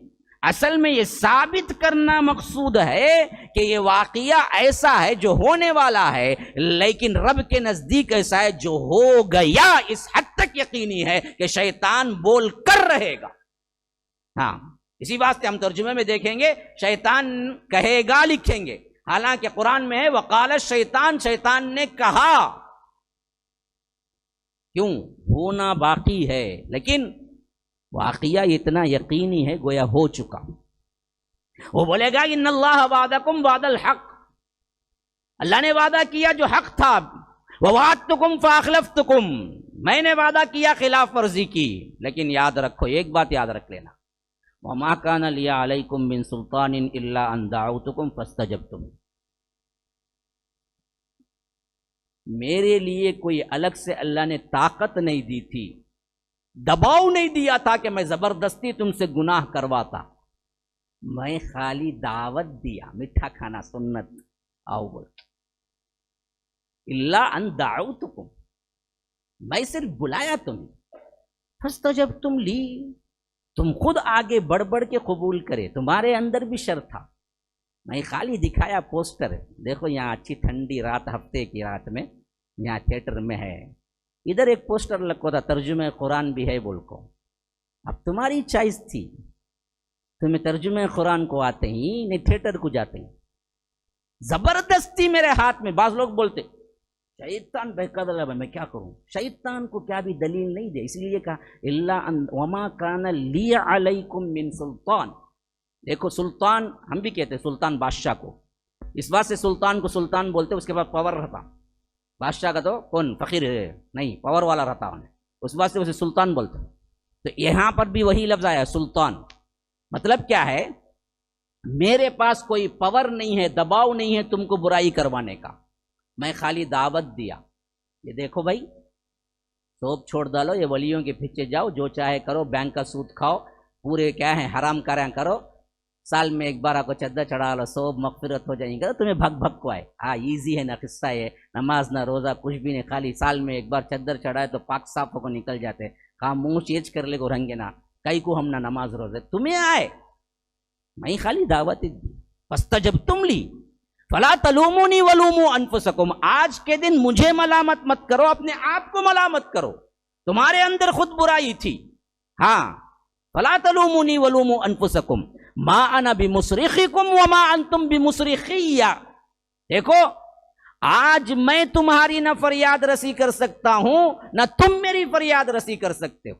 اصل میں یہ ثابت کرنا مقصود ہے کہ یہ واقعہ ایسا ہے جو ہونے والا ہے، لیکن رب کے نزدیک ایسا ہے جو ہو گیا. اس حد تک یقینی ہے کہ شیطان بول کر رہے گا. ہاں، اسی واسطے ہم ترجمے میں دیکھیں گے شیطان کہے گا لکھیں گے، حالانکہ قرآن میں ہے وقال الشیطان، شیطان نے کہا. کیوں؟ ہونا باقی ہے، لیکن واقعہ اتنا یقینی ہے گویا ہو چکا. وہ بولے گا ان اللہ وعدکم وعد الحق، اللہ نے وعدہ کیا جو حق تھا. ووعدتکم فاخلفتکم، میں نے وعدہ کیا خلاف ورزی کی. لیکن یاد رکھو، ایک بات یاد رکھ لینا، وما کان لی علیکم من سلطان الا ان دعوتکم فاستجبتم. میرے لیے کوئی الگ سے اللہ نے طاقت نہیں دی تھی، دباؤ نہیں دیا تھا کہ میں زبردستی تم سے گناہ کرواتا. میں خالی دعوت دیا، میٹھا کھانا سنت آؤ بول. اللہ ان دعوتکم، میں صرف بلایا تمہیں. فاستجبتم لی، تم خود آگے بڑھ بڑھ کے قبول کرے. تمہارے اندر بھی شر تھا، میں خالی دکھایا پوسٹر، دیکھو یہاں اچھی ٹھنڈی رات، ہفتے کی رات میں یہاں تھیٹر میں ہے. ادھر ایک پوسٹر لگا تھا ترجمہ قرآن بھی ہے بول کو. اب تمہاری چوائس تھی، تمہیں ترجمہ قرآن کو آتے ہی نہیں تھیٹر کو جاتے ہیں. زبردستی میرے ہاتھ میں. بعض لوگ بولتے شیطان بہکدل ہے، میں کیا کروں؟ شیطان کو کیا بھی دلیل نہیں دے، اس لیے کہا اللہ وما کان لی علیکم من سلطان. دیکھو سلطان ہم بھی کہتے ہیں سلطان بادشاہ کو، اس بات سے سلطان کو سلطان بولتے، اس کے بعد پاور رہتا. بادشاہ کا تو کون فقیر ہے نہیں، پاور والا رہتا انہیں، اس بات سے اسے سلطان بولتے. تو یہاں پر بھی وہی لفظ آیا سلطان. مطلب کیا ہے؟ میرے پاس کوئی پاور نہیں ہے، دباؤ نہیں ہے تم کو برائی کروانے کا، میں خالی دعوت دیا. یہ دیکھو بھائی، سوپ چھوڑ ڈالو، یہ ولیوں کے پیچھے جاؤ، جو چاہے کرو، بینک کا سود کھاؤ، پورے کیا ہیں حرام کاریں کرو، سال میں ایک بار آپ کو چادر چڑھا لو، سوب مغفرت ہو جائیں گے. تمہیں بھگ بھگ کو آئے. ہاں ایزی ہے، نہ قصہ ہے، نماز نہ روزہ کچھ بھی نہیں، خالی سال میں ایک بار چادر چڑھائے تو پاک صاف ہو کو نکل جاتے. کہاں منہ چیج کر لے گو رنگے نا کئی کو ہم نہ نماز روزے. تمہیں آئے، میں خالی دعوت دی. فاستجبتم لی فلا تلومونی ولوموا انفسکم. آج کے دن مجھے ملامت مت کرو، اپنے آپ کو ملامت کرو، تمہارے اندر خود برائی تھی. ہاں، فلا تلومونی ولوموا انفسکم ما انا بمصرخکم وما انتم بمصرخی. دیکھو آج میں تمہاری نہ فریاد رسی کر سکتا ہوں، نہ تم میری فریاد رسی کر سکتے ہو.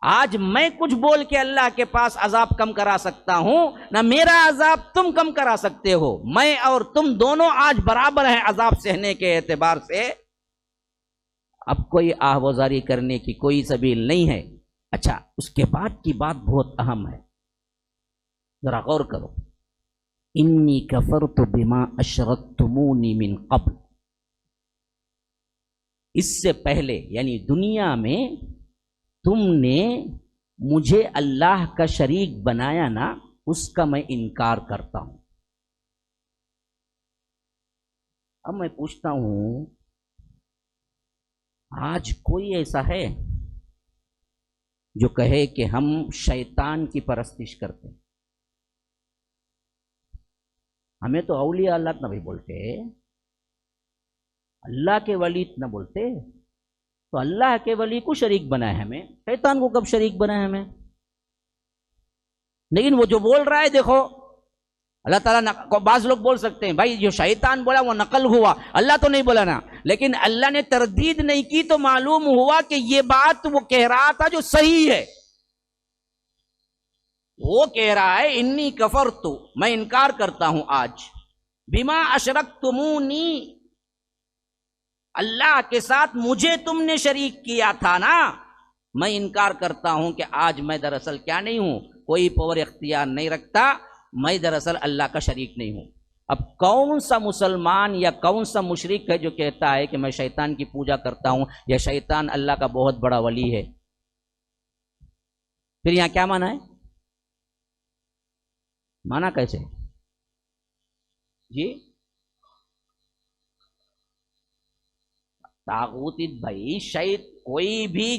آج میں کچھ بول کے اللہ کے پاس عذاب کم کرا سکتا ہوں، نہ میرا عذاب تم کم کرا سکتے ہو. میں اور تم دونوں آج برابر ہیں عذاب سہنے کے اعتبار سے. اب کوئی آہوازاری کرنے کی کوئی سبیل نہیں ہے. اچھا، اس کے بعد کی بات بہت اہم ہے، ذرا غور کرو. انی کفرت بما اشرکتمونی من قبل. اس سے پہلے یعنی دنیا میں تم نے مجھے اللہ کا شریک بنایا نا، اس کا میں انکار کرتا ہوں. اب میں پوچھتا ہوں، آج کوئی ایسا ہے جو کہے کہ ہم شیطان کی پرستش کرتے ہیں؟ ہمیں تو اولیاء اللہ نہ بھی بولتے، اللہ کے ولی نہ بولتے. تو اللہ کے ولی کو شریک بنائے ہمیں، شیطان کو کب شریک بنائے ہمیں؟ لیکن وہ جو بول رہا ہے دیکھو اللہ تعالیٰ بعض لوگ بول سکتے ہیں بھائی جو شیطان بولا وہ نقل ہوا، اللہ تو نہیں بولا نا، لیکن اللہ نے تردید نہیں کی تو معلوم ہوا کہ یہ بات وہ کہہ رہا تھا جو صحیح ہے. وہ کہہ رہا ہے انی کفرت، میں انکار کرتا ہوں آج، بما اشرکتمونی، اللہ کے ساتھ مجھے تم نے شریک کیا تھا نا، میں انکار کرتا ہوں کہ آج میں دراصل کیا نہیں ہوں، کوئی پاور اختیار نہیں رکھتا، میں دراصل اللہ کا شریک نہیں ہوں. اب کون سا مسلمان یا کون سا مشرک ہے جو کہتا ہے کہ میں شیطان کی پوجا کرتا ہوں یا شیطان اللہ کا بہت بڑا ولی ہے؟ پھر یہاں کیا مانا ہے؟ مانا کیسے جی؟ طاغوتی بھائی، کوئی بھی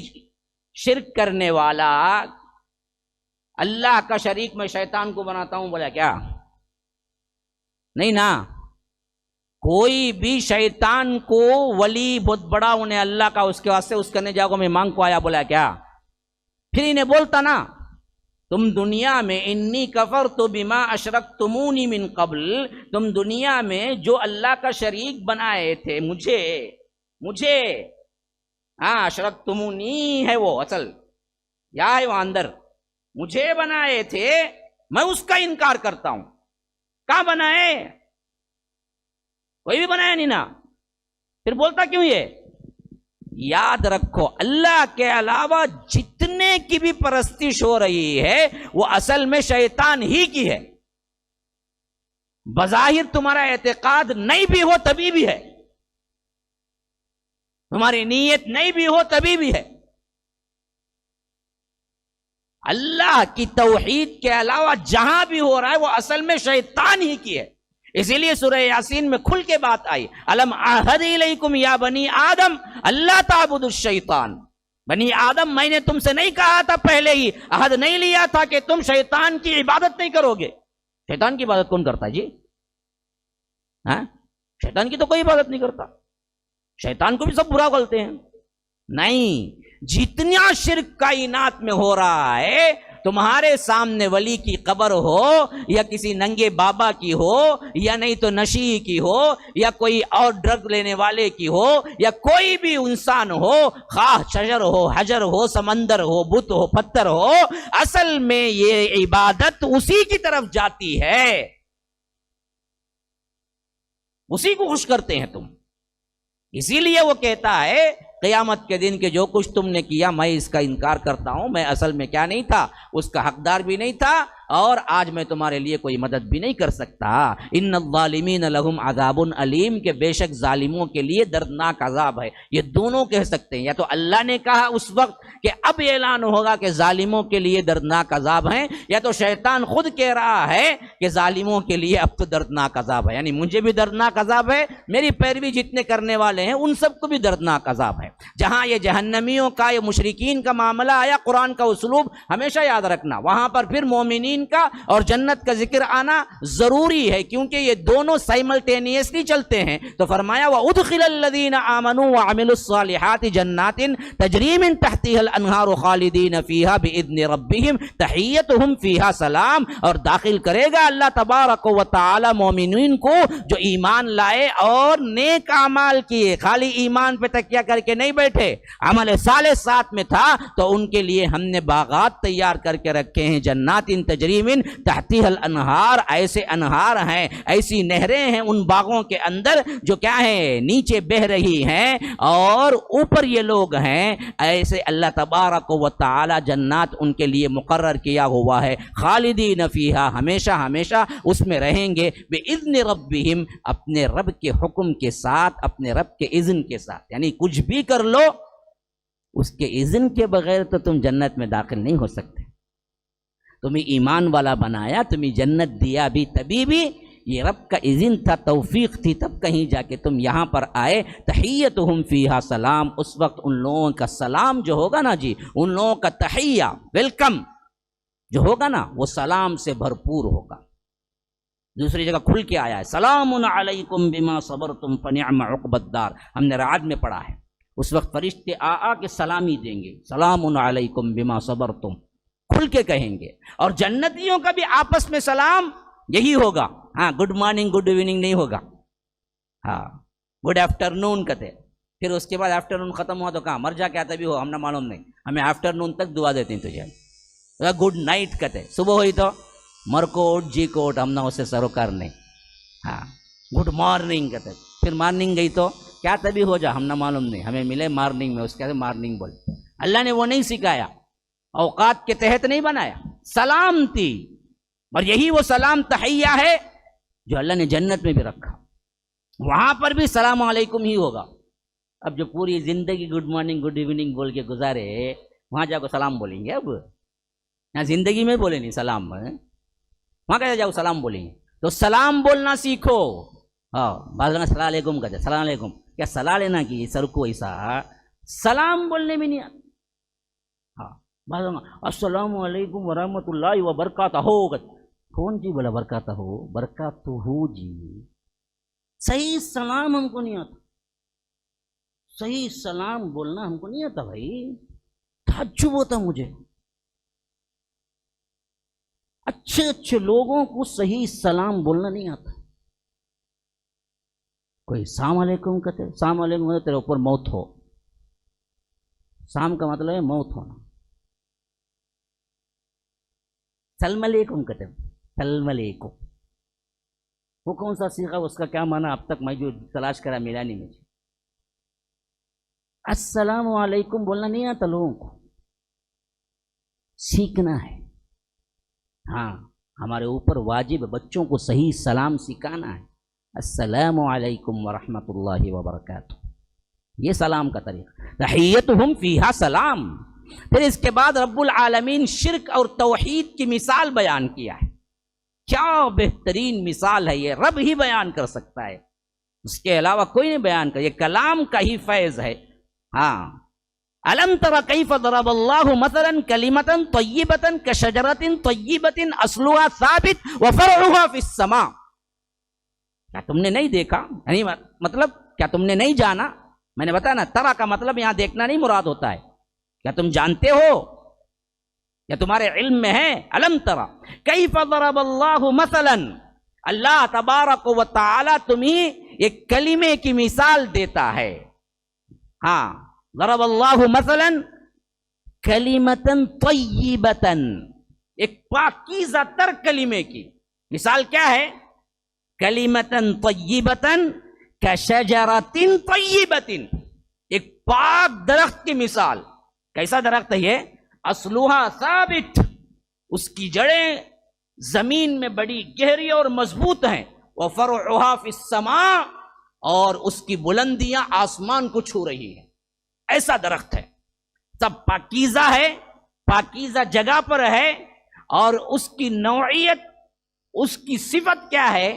شرک کرنے والا اللہ کا شریک میں شیطان کو بناتا ہوں بولا کیا؟ نہیں نا. کوئی بھی شیطان کو ولی بہت بڑا انہیں اللہ کا اس کے واسطے اس کرنے جاؤ میں مانگ کو آیا بولا کیا؟ پھر انہیں بولتا نا تم دنیا میں انی کفرت بما اشرکتمونی من قبل، تم دنیا میں جو اللہ کا شریک بنائے تھے مجھے اشرکتمونی ہے وہ اصل، یا ہے وہ اندر، مجھے بنائے تھے، میں اس کا انکار کرتا ہوں. کہاں بنائے؟ کوئی بھی بنایا نہیں نا، پھر بولتا کیوں یہ؟ یاد رکھو اللہ کے علاوہ جتنے کی بھی پرستش ہو رہی ہے وہ اصل میں شیطان ہی کی ہے. بظاہر تمہارا اعتقاد نہیں بھی ہو تبھی بھی ہے، تمہاری نیت نہیں بھی ہو تبھی بھی ہے. اللہ کی توحید کے علاوہ جہاں بھی ہو رہا ہے وہ اصل میں شیطان ہی کی ہے. اسی لیے سورہ یاسین میں کھل کے بات آئی، الم اعہد الیکم یا بنی آدم اللہ تعبدوا الشیطان. بنی آدم میں نے تم سے نہیں کہا تھا پہلے ہی، عہد نہیں لیا تھا کہ تم شیطان کی عبادت نہیں کرو گے؟ شیطان کی عبادت کون کرتا ہے جی؟ شیطان کی تو کوئی عبادت نہیں کرتا، شیطان کو بھی سب برا بولتے ہیں. نہیں، جتنا شرک کائنات میں ہو رہا ہے، تمہارے سامنے ولی کی قبر ہو یا کسی ننگے بابا کی ہو یا نہیں تو نشی کی ہو یا کوئی اور ڈرگ لینے والے کی ہو یا کوئی بھی انسان ہو، خواہ شجر ہو، حجر ہو، سمندر ہو، بت ہو، پتھر ہو، اصل میں یہ عبادت اسی کی طرف جاتی ہے، اسی کو خوش کرتے ہیں تم. اسی لیے وہ کہتا ہے قیامت کے دن کے جو کچھ تم نے کیا میں اس کا انکار کرتا ہوں، میں اصل میں کیا نہیں تھا، اس کا حقدار بھی نہیں تھا، اور آج میں تمہارے لیے کوئی مدد بھی نہیں کر سکتا. ان الظالمین لہم عذاب علیم، کہ بے شک ظالموں کے لیے دردناک عذاب ہے. یہ دونوں کہہ سکتے ہیں، یا تو اللہ نے کہا اس وقت کہ اب اعلان ہوگا کہ ظالموں کے لیے دردناک عذاب ہیں، یا تو شیطان خود کہہ رہا ہے کہ ظالموں کے لیے اب تو دردناک عذاب ہے، یعنی مجھے بھی دردناک عذاب ہے، میری پیروی جتنے کرنے والے ہیں ان سب کو بھی دردناک عذاب ہے. جہاں یہ جہنمیوں کا، یہ مشرکین کا معاملہ آیا، قرآن کا اسلوب ہمیشہ یاد رکھنا، وہاں پر پھر مومنین کا اور جنت کا ذکر آنا ضروری ہے، کیونکہ یہ دونوں سائملٹینیسلی چلتے ہیں. تو فرمایا وَأُدْخِلَ الَّذِينَ آمَنُوا وَعَمِلُوا الصَّالِحَاتِ جَنَّاتٍ تَجْرِي مِن تَحْتِهَا الْأَنْهَارُ خَالِدِينَ فِيهَا بِإِذْنِ رَبِّهِمْ تَحِيَّتُهُمْ فِيهَا سَلَام. اور داخل کرے گا اللہ تبارک و تعالی مومنین کو جو ایمان لائے اور نیک اعمال کیے، خالی ایمان پہ تکیہ کر کے نہیں بیٹھے، عمل صالح ساتھ میں تھا، تو ان کے لیے ہم نے باغات تیار کر کے رکھے ہیں، جنات تجری من تحتها الانہار، ایسے انہار ہیں، ایسی نہریں ہیں ان باغوں کے اندر جو کیا ہے، نیچے بہ رہی ہیں اور اوپر یہ لوگ ہیں. ایسے اللہ تبارک و تعالی جنات ان کے لیے مقرر کیا ہوا ہے، خالدین فیہا، ہمیشہ ہمیشہ اس میں رہیں گے، باذن ربہم، اپنے رب کے حکم کے ساتھ، اپنے رب کے اذن کے ساتھ. یعنی کچھ بھی کر لو اس کے اذن کے بغیر تو تم جنت میں داخل نہیں ہو سکتے. تمہیں ایمان والا بنایا، تمہیں جنت دیا بھی تبھی بھی یہ رب کا اذن تھا، توفیق تھی، تب کہیں جا کے تم یہاں پر آئے. تحیتہم فیہا سلام، اس وقت ان لوگوں کا سلام جو ہوگا نا جی، ان لوگوں کا تحیہ، ویلکم جو ہوگا نا، وہ سلام سے بھرپور ہوگا. دوسری جگہ کھل کے آیا ہے، سلام علیکم بما صبرتم فنعم عقبی الدار، ہم نے رعد میں پڑھا ہے. اس وقت فرشتے آ کے سلامی دیں گے، سلام علیکم بما صبرتم، کھل کے کہیں گے. اور جنتیوں کا بھی آپس میں سلام یہی ہوگا. ہاں گڈ مارننگ گڈ ایوننگ نہیں ہوگا. ہاں گڈ آفٹر نون کہتے. پھر اس کے بعد آفٹر نون ختم ہوا تو کہاں مر جا کے آتا بھی ہو ہم نہ معلوم نہیں, ہمیں آفٹر نون تک دعا دیتے ہیں تجھے. گڈ نائٹ کہتے. صبح ہوئی تو مر کوٹ جی کوٹ ہم نہ اسے سروکار نہیں. ہاں گڈ مارننگ کہتے. پھر مارننگ گئی تو کیا تبھی ہو جا ہم نہ معلوم نہیں, ہمیں ملے مارننگ میں, اس کے مارننگ بول. اللہ نے وہ نہیں سکھایا, اوقات کے تحت نہیں بنایا. سلام تھی, اور یہی وہ سلام تحیہ ہے جو اللہ نے جنت میں بھی رکھا. وہاں پر بھی السلام علیکم ہی ہوگا. اب جو پوری زندگی گڈ مارننگ گڈ ایوننگ بول کے گزارے, وہاں جا کو سلام بولیں گے. اب یہاں زندگی میں بولے نہیں سلام, وہاں کیسے جاؤ سلام بولیں گے. تو سلام بولنا سیکھو. ہاں بعض السلام علیکم کہتے, السلام علیکم کیا صلاح لینا کی سر کو, ایسا سلام بولنے میں نہیں آتا. ہاں بعض السلام علیکم ورحمۃ اللہ وبرکاتہ. کون جی بولا برکاتہ ہو, برکاتہ جی. صحیح سلام ہم کو نہیں آتا, صحیح سلام بولنا ہم کو نہیں آتا بھائی. تعجب ہوتا مجھے, اچھے اچھے لوگوں کو صحیح سلام بولنا نہیں آتا. کوئی السلام علیکم کہتے, السلام علیکم کہتے تیرے اوپر موت ہو. سام کا مطلب ہے موت ہونا. سلام علیکم کہتے, سلام علیکم وہ کون سا صیغہ, اس کا کیا معنی اب تک میں جو تلاش کرا ملا نہیں مجھے. السلام علیکم بولنا نہیں آتا لوگوں کو, سیکھنا ہے. ہاں ہمارے اوپر واجب ہے بچوں کو صحیح سلام سکھانا ہے. السلام علیکم ورحمۃ اللہ وبرکاتہ, یہ سلام کا طریقہ. تحیتہم فیہا سلام. پھر اس کے بعد رب العالمین شرک اور توحید کی مثال بیان کیا ہے. کیا بہترین مثال ہے یہ, رب ہی بیان کر سکتا ہے, اس کے علاوہ کوئی نہیں بیان کر. یہ کلام کا ہی فیض ہے. ہاں الم تر کیف ضرب اللہ مثلا کلمۃ طیبۃ کشجرۃ طیبۃ اصلها ثابت وفرعها فی السماء. کیا تم نے نہیں دیکھا, یعنی مطلب کیا تم نے نہیں جانا. میں نے بتایا نا, ترا کا مطلب یہاں دیکھنا نہیں مراد ہوتا ہے. کیا تم جانتے ہو یا تمہارے علم میں ہے. الم ترا کیف ضرب اللہ مثلا, اللہ تبارک و تعالی تمہیں ایک کلمے کی مثال دیتا ہے. ہاں ضرب اللہ مثلا کلمۃ طیبۃ, ایک پاکیزہ تر کلمے کی مثال کیا ہے. کلمۃ طیبۃ کشجرۃ طیبۃ, ایک پاک درخت کی مثال. کیسا درخت ہے یہ. اصلها ثابت, اس کی جڑیں زمین میں بڑی گہری اور مضبوط ہیں. وفرعها فی السماء, اور اس کی بلندیاں آسمان کو چھو رہی ہیں. ایسا درخت ہے, سب پاکیزہ ہے, پاکیزہ جگہ پر ہے, اور اس کی نوعیت, اس کی صفت کیا ہے,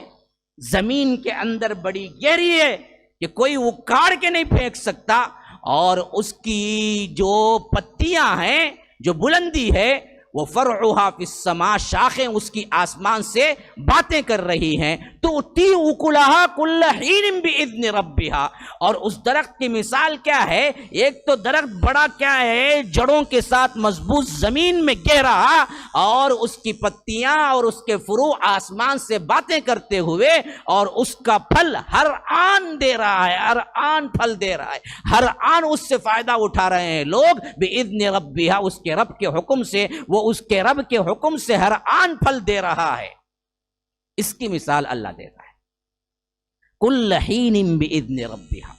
زمین کے اندر بڑی گہری ہے کہ کوئی اکھاڑ کے نہیں پھینک سکتا, اور اس کی جو پتیاں ہیں, جو بلندی ہے, وہ فرعها فی السماء, شاخیں اس کی آسمان سے باتیں کر رہی ہیں. تؤتی اکلها کل حین باذن ربها, اور اس درخت کی مثال کیا ہے. ایک تو درخت بڑا کیا ہے, جڑوں کے ساتھ مضبوط زمین میں گہرا, اور اس کی پتیاں اور اس کے فروع آسمان سے باتیں کرتے ہوئے, اور اس کا پھل ہر آن دے رہا ہے, ہر آن پھل دے رہا ہے, ہر آن اس سے فائدہ اٹھا رہے ہیں لوگ. باذن ربها, اس کے رب کے حکم سے, وہ اس کے رب کے حکم سے ہر آن پھل دے رہا ہے. اس کی مثال اللہ دیتا ہے. کل حین باذن ربها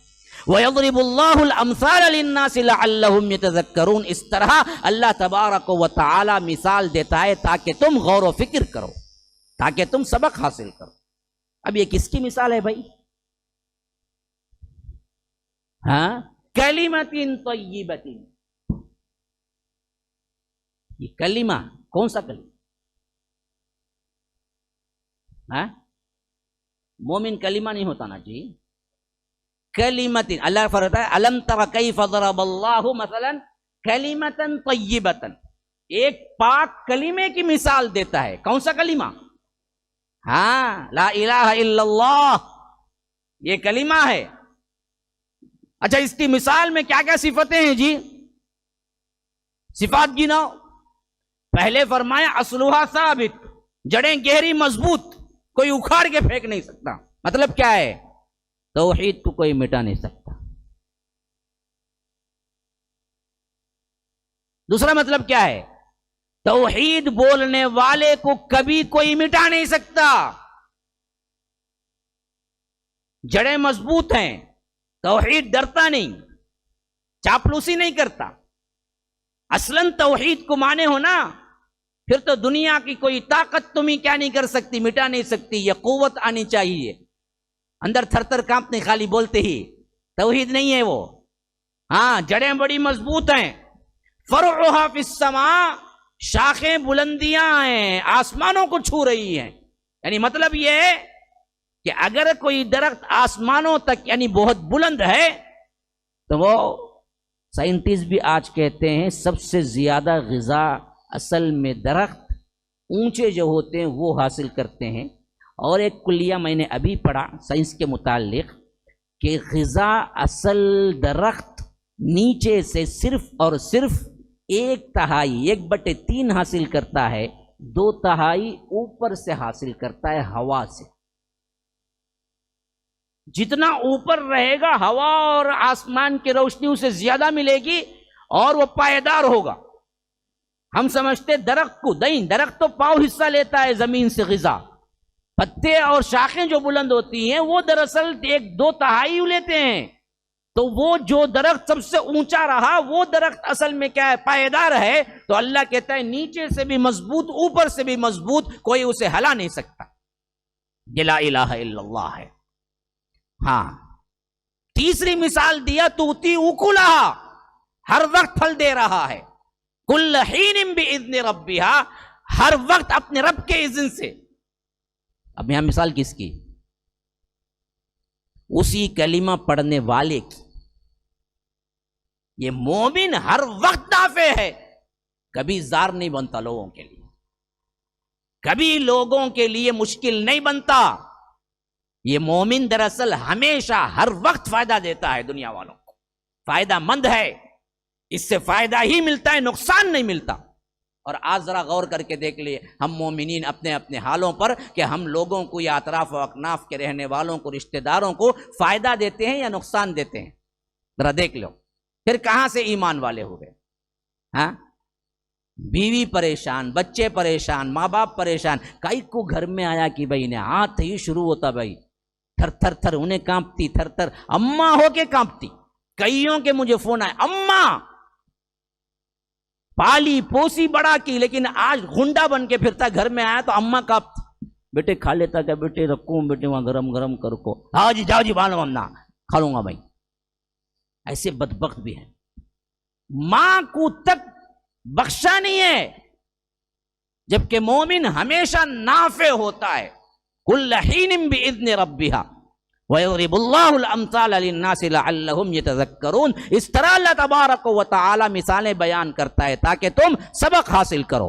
وَيَضْرِبُ اللَّهُ الْأَمْثَالَ لِلنَّاسِ لَعَلَّهُمْ يَتَذَكَّرُونَ. اس طرح اللہ تبارک و تعالی مثال دیتا ہے تاکہ تم غور و فکر کرو, تاکہ تم سبق حاصل کرو. اب یہ کس کی مثال ہے بھائی. ہاں کلمۃ طیبۃ, یہ کلمہ کون سا کلمہ. ہاں مومن کلمہ نہیں ہوتا نا جی. کلمۃ, اللہ فرماتا ہے الم تر کیف ضرب اللہ مثلا کلمۃ طیبۃ, ایک پاک کلمے کی مثال دیتا ہے. کون سا کلمہ. ہاں لا الہ الا اللہ, یہ کلمہ ہے. اچھا اس کی مثال میں کیا کیا صفتیں ہیں جی. صفات گناؤ. پہلے فرمایا اصلها ثابت, جڑیں گہری مضبوط. کوئی اکھاڑ کے پھینک نہیں سکتا. مطلب کیا ہے؟ توحید کو کوئی مٹا نہیں سکتا. دوسرا مطلب کیا ہے؟ توحید بولنے والے کو کبھی کوئی مٹا نہیں سکتا. جڑیں مضبوط ہیں، توحید ڈرتا نہیں، چاپلوسی نہیں کرتا. اصلاً توحید کو مانے ہو نا، پھر تو دنیا کی کوئی طاقت تمہیں کیا نہیں کر سکتی، مٹا نہیں سکتی. یہ قوت آنی چاہیے اندر، تھر تھر کانپنے خالی بولتے ہی. توحید نہیں ہے وہ. ہاں، جڑیں بڑی مضبوط ہیں. فرعها فی السماء، شاخیں بلندیاں ہیں، آسمانوں کو چھو رہی ہیں. یعنی مطلب یہ ہے کہ اگر کوئی درخت آسمانوں تک یعنی بہت بلند ہے تو وہ سائنٹسٹ بھی آج کہتے ہیں سب سے زیادہ غذا اصل میں درخت اونچے جو ہوتے ہیں وہ حاصل کرتے ہیں. اور ایک کلیہ میں نے ابھی پڑھا سائنس کے متعلق کہ غذا اصل درخت نیچے سے صرف اور صرف 1/3 1/3 حاصل کرتا ہے، 2/3 اوپر سے حاصل کرتا ہے، ہوا سے. جتنا اوپر رہے گا ہوا اور آسمان کی روشنی اسے زیادہ ملے گی اور وہ پائیدار ہوگا. ہم سمجھتے درخت کو درخت تو پاؤ حصہ لیتا ہے زمین سے غذا. پتے اور شاخیں جو بلند ہوتی ہیں وہ دراصل 1/2 لیتے ہیں. تو وہ جو درخت سب سے اونچا رہا وہ درخت اصل میں کیا ہے؟ پائیدار ہے. تو اللہ کہتا ہے نیچے سے بھی مضبوط اوپر سے بھی مضبوط، کوئی اسے ہلا نہیں سکتا. یہ لا الہ الا اللہ ہے. ہاں، تیسری مثال دیا توتی اکلھا، ہر وقت پھل دے رہا ہے. کل حین باذن ربھا، ہر وقت اپنے رب کے اذن سے. اب یہاں مثال کس کی؟ اسی کلمہ پڑھنے والے کی. یہ مومن ہر وقت نافع ہے، کبھی زار نہیں بنتا لوگوں کے لیے، کبھی لوگوں کے لیے مشکل نہیں بنتا. یہ مومن دراصل ہمیشہ ہر وقت فائدہ دیتا ہے دنیا والوں کو، فائدہ مند ہے، اس سے فائدہ ہی ملتا ہے، نقصان نہیں ملتا. اور آج ذرا غور کر کے دیکھ لیے ہم مومنین اپنے اپنے حالوں پر کہ ہم لوگوں کو یا اطراف و اکناف کے رہنے والوں کو، رشتہ داروں کو فائدہ دیتے ہیں یا نقصان دیتے ہیں؟ ذرا دیکھ لو. پھر کہاں سے ایمان والے ہو گئے؟ ہاں، بیوی پریشان، بچے پریشان، ماں باپ پریشان. کئی کو گھر میں آیا کہ بھائی نے ہاتھ ہی شروع ہوتا، بھائی تھر تھر تھر انہیں کانپتی، تھر تھر اماں ہو کے کانپتی. کئیوں کے مجھے فون آئے، اماں پالی پوسی بڑا کی لیکن آج غنڈا بن کے پھرتا. گھر میں آیا تو اماں کانپتی. بیٹے کھا لیتا کیا؟ بیٹے رکھوں، بیٹے وہاں گرم گرم کر کو. ہاں جی جاؤ جی بانو، ہم نہ کھا لوں گا بھائی. ایسے بدبخت بھی ہیں. ماں کو تک بخشا نہیں ہے، جبکہ مومن ہمیشہ نافع ہوتا ہے. کل حین باذن ربھا وَيَضْرِبُ اللَّهُ الْأَمْثَالَ لِلنَّاسِ لَعَلَّهُمْ يَتَذَكَّرُونَ. اس طرح اللہ تبارک و تعالی مثالیں بیان کرتا ہے تاکہ تم سبق حاصل کرو.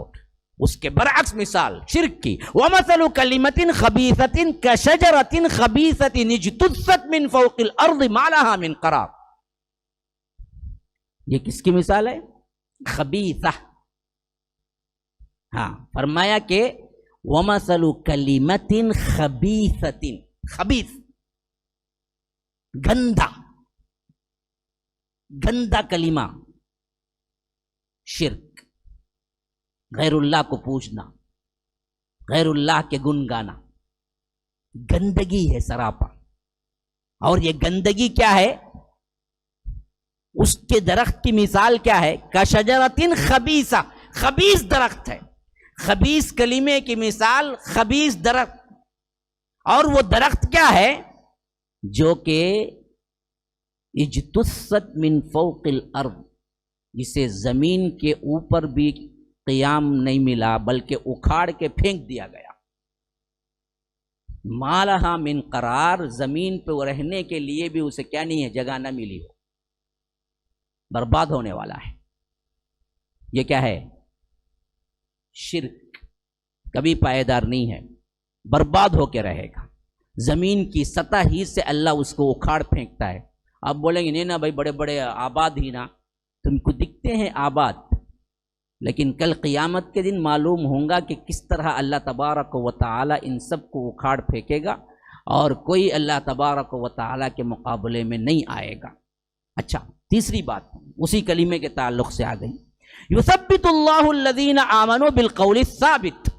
اس کے برعکس مثال شرک کی. وَمَثَلُ كَلِمَةٍ خَبِيثَةٍ كَشَجَرَةٍ خَبِيثَةٍ اجْتُثَّتْ مِنْ فَوْقِ الْأَرْضِ مَا لَهَا مِنْ قَرَارٍ. یہ کس کی مثال ہے؟ خبیثہ. ہاں، فرمایا کہ وَمَثَلُ كَلِمَةٍ خَبِيثَةٍ، خبیث گندا، گندا کلمہ، شرک، غیر اللہ کو پوجنا، غیر اللہ کے گن گانا، گندگی ہے سراپا. اور یہ گندگی کیا ہے؟ اس کے درخت کی مثال کیا ہے؟ کشجرۃ خبیثہ، خبیث درخت ہے. خبیث کلمے کی مثال خبیث درخت. اور وہ درخت کیا ہے؟ جو کہ اجتثت من فوق الارض، جسے زمین کے اوپر بھی قیام نہیں ملا بلکہ اکھاڑ کے پھینک دیا گیا. ما لہا من قرار، زمین پہ رہنے کے لیے بھی اسے کیا نہیں ہے؟ جگہ نہ ملی ہو، برباد ہونے والا ہے. یہ کیا ہے؟ شرک. کبھی پائیدار نہیں ہے، برباد ہو کے رہے گا. زمین کی سطح ہی سے اللہ اس کو اکھاڑ پھینکتا ہے. آپ بولیں گے نہیں نا بھائی، بڑے بڑے آباد ہی نا، تم کو دکھتے ہیں آباد، لیکن کل قیامت کے دن معلوم ہوگا کہ کس طرح اللہ تبارک و تعالی ان سب کو اکھاڑ پھینکے گا اور کوئی اللہ تبارک و تعالی کے مقابلے میں نہیں آئے گا۔ اچھا، تیسری بات اسی کلمے کے تعلق سے آ گئی، یثبت اللہ الذین آمنوا بالقول الثابت۔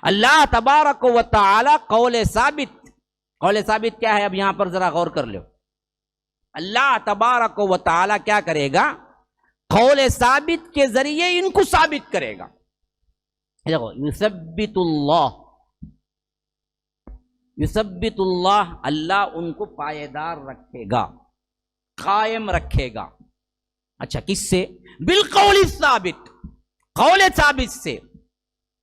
اللہ تبارک و تعالی قول ثابت کیا ہے؟ اب یہاں پر ذرا غور کر لو۔ اللہ تبارک و تعالی کیا کرے گا؟ قول ثابت کے ذریعے ان کو ثابت کرے گا۔ دیکھو، یثبت اللہ، اللہ ان کو پائیدار رکھے گا، قائم رکھے گا۔ اچھا، کس سے؟ بالقول الثابت، قول ثابت سے۔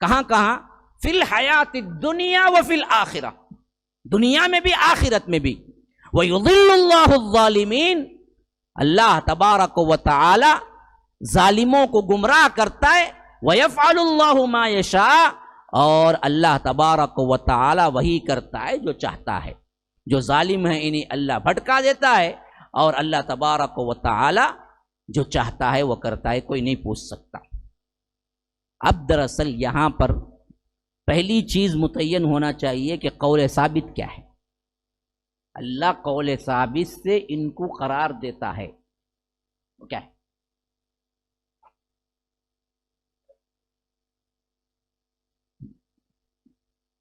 کہاں کہاں؟ فی الحیات الدنیا وفی الآخرہ، دنیا میں بھی آخرت میں بھی۔ وَيُضِلُّ اللَّهُ الظَّالِمِينَ، اللہ تبارک و تعالی ظالموں کو گمراہ کرتا ہے۔ وَيَفْعَلُ اللَّهُ مَا يَشَاءُ، اور اللہ تبارک و تعالی وہی کرتا ہے جو چاہتا ہے۔ جو ظالم ہیں انہیں اللہ بھٹکا دیتا ہے، اور اللہ تبارک و تعالی جو چاہتا ہے وہ کرتا ہے، کوئی نہیں پوچھ سکتا۔ اب دراصل یہاں پر پہلی چیز متعین ہونا چاہیے کہ قول ثابت کیا ہے۔ اللہ قول ثابت سے ان کو قرار دیتا ہے، وہ کیا ہے؟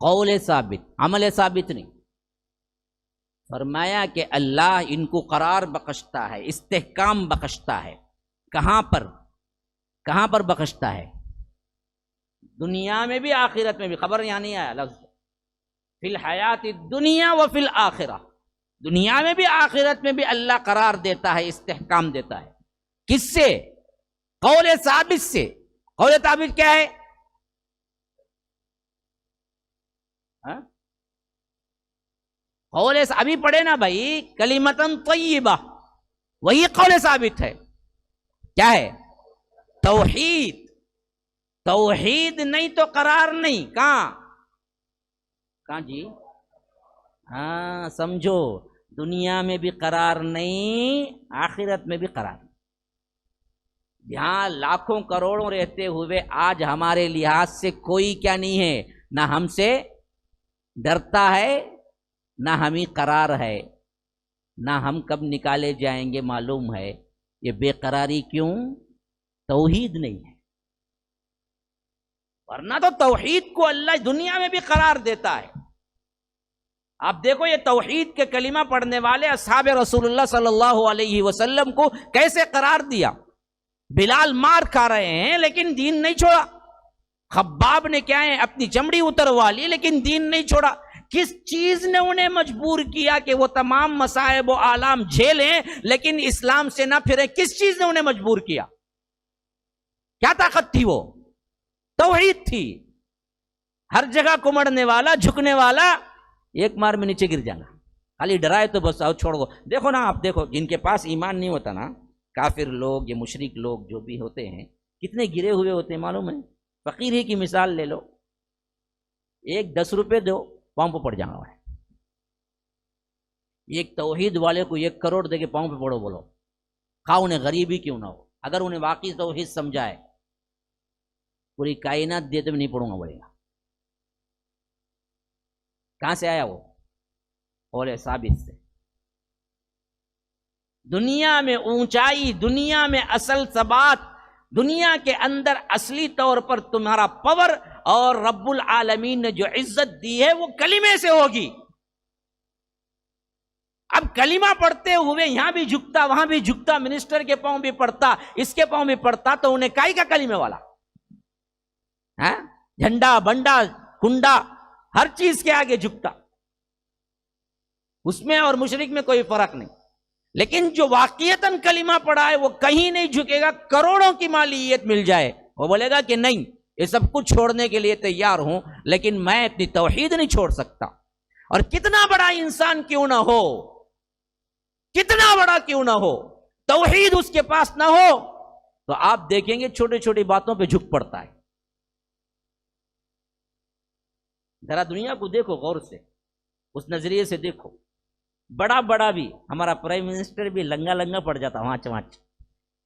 قول ثابت، عمل ثابت نہیں۔ فرمایا کہ اللہ ان کو قرار بخشتا ہے، استحکام بخشتا ہے۔ کہاں پر بخشتا ہے؟ دنیا میں بھی آخرت میں بھی۔ خبر یہاں نہیں آیا لفظ فی الحیات الدنیا وفی الآخرہ، دنیا میں بھی آخرت میں بھی اللہ قرار دیتا ہے، استحکام دیتا ہے۔ کس سے؟ قول ثابت سے۔ قول ثابت کیا ہے؟ قول ابھی پڑھے نا بھائی، کلمتن طیبہ، وہی قول ثابت ہے۔ کیا ہے؟ توحید۔ توحید نہیں تو قرار نہیں۔ کہاں جی؟ ہاں سمجھو، دنیا میں بھی قرار نہیں، آخرت میں بھی قرار نہیں۔ یہاں لاکھوں کروڑوں رہتے ہوئے آج ہمارے لحاظ سے کوئی کیا نہیں ہے، نہ ہم سے ڈرتا ہے، نہ ہمیں قرار ہے، نہ ہم کب نکالے جائیں گے معلوم ہے۔ یہ بے قراری کیوں؟ توحید نہیں ہے۔ ورنہ تو توحید کو اللہ دنیا میں بھی قرار دیتا ہے۔ آپ دیکھو یہ توحید کے کلمہ پڑھنے والے اصحاب رسول اللہ صلی اللہ علیہ وسلم کو کیسے قرار دیا۔ بلال مار کھا رہے ہیں لیکن دین نہیں چھوڑا، خباب نے کیا ہے اپنی چمڑی اتروا لی لیکن دین نہیں چھوڑا۔ کس چیز نے انہیں مجبور کیا کہ وہ تمام مصائب و آلام جھیلیں لیکن اسلام سے نہ پھریں؟ کس چیز نے انہیں مجبور کیا؟ کیا طاقت تھی؟ وہ توحید تھی۔ ہر جگہ کمڑنے والا، جھکنے والا، ایک مار میں نیچے گر جانا، خالی ڈرائے تو بس آؤ چھوڑ دو۔ دیکھو نا، آپ دیکھو جن کے پاس ایمان نہیں ہوتا نا، کافر لوگ یا مشرک لوگ جو بھی ہوتے ہیں، کتنے گرے ہوئے ہوتے ہیں معلوم ہے؟ فقیر ہی کی مثال لے لو، ایک 10 روپے دو، پاؤں پہ پڑ جانا ہے۔ ایک توحید والے کو 1 کروڑ دے کے پاؤں پہ پڑو، بولو خواہ انہیں غریبی کیوں نہ ہو، اگر انہیں واقعی توحید سمجھائے، پوری کائنات دے تو نہیں پڑوں گا بولے گا۔ کہاں سے آیا وہ؟ قول ثابت سے۔ دنیا میں اونچائی، دنیا میں اصل ثبات، دنیا کے اندر اصلی طور پر تمہارا پاور اور رب العالمین نے جو عزت دی ہے وہ کلمے سے ہوگی۔ اب کلمہ پڑھتے ہوئے یہاں بھی جھکتا، وہاں بھی جھکتا، منسٹر کے پاؤں بھی پڑتا، اس کے پاؤں بھی پڑتا، تو انہیں کائی کا کلمے والا؟ جھنڈا، بنڈا، کنڈا، ہر چیز کے آگے جھکتا۔ اس میں اور مشرک میں کوئی فرق نہیں۔ لیکن جو واقعیتاً کلمہ پڑھا ہے وہ کہیں نہیں جھکے گا، کروڑوں کی مالیت مل جائے، وہ بولے گا کہ نہیں، یہ سب کچھ چھوڑنے کے لیے تیار ہوں لیکن میں اپنی توحید نہیں چھوڑ سکتا۔ اور کتنا بڑا انسان کیوں نہ ہو، کتنا بڑا کیوں نہ ہو، توحید اس کے پاس نہ ہو تو آپ دیکھیں گے چھوٹی چھوٹی باتوں پہ جھک پڑتا ہے۔ ذرا دنیا کو دیکھو غور سے، اس نظریے سے دیکھو، بڑا بھی ہمارا پرائم منسٹر بھی لنگا پڑ جاتا وہاں چماچ،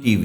TV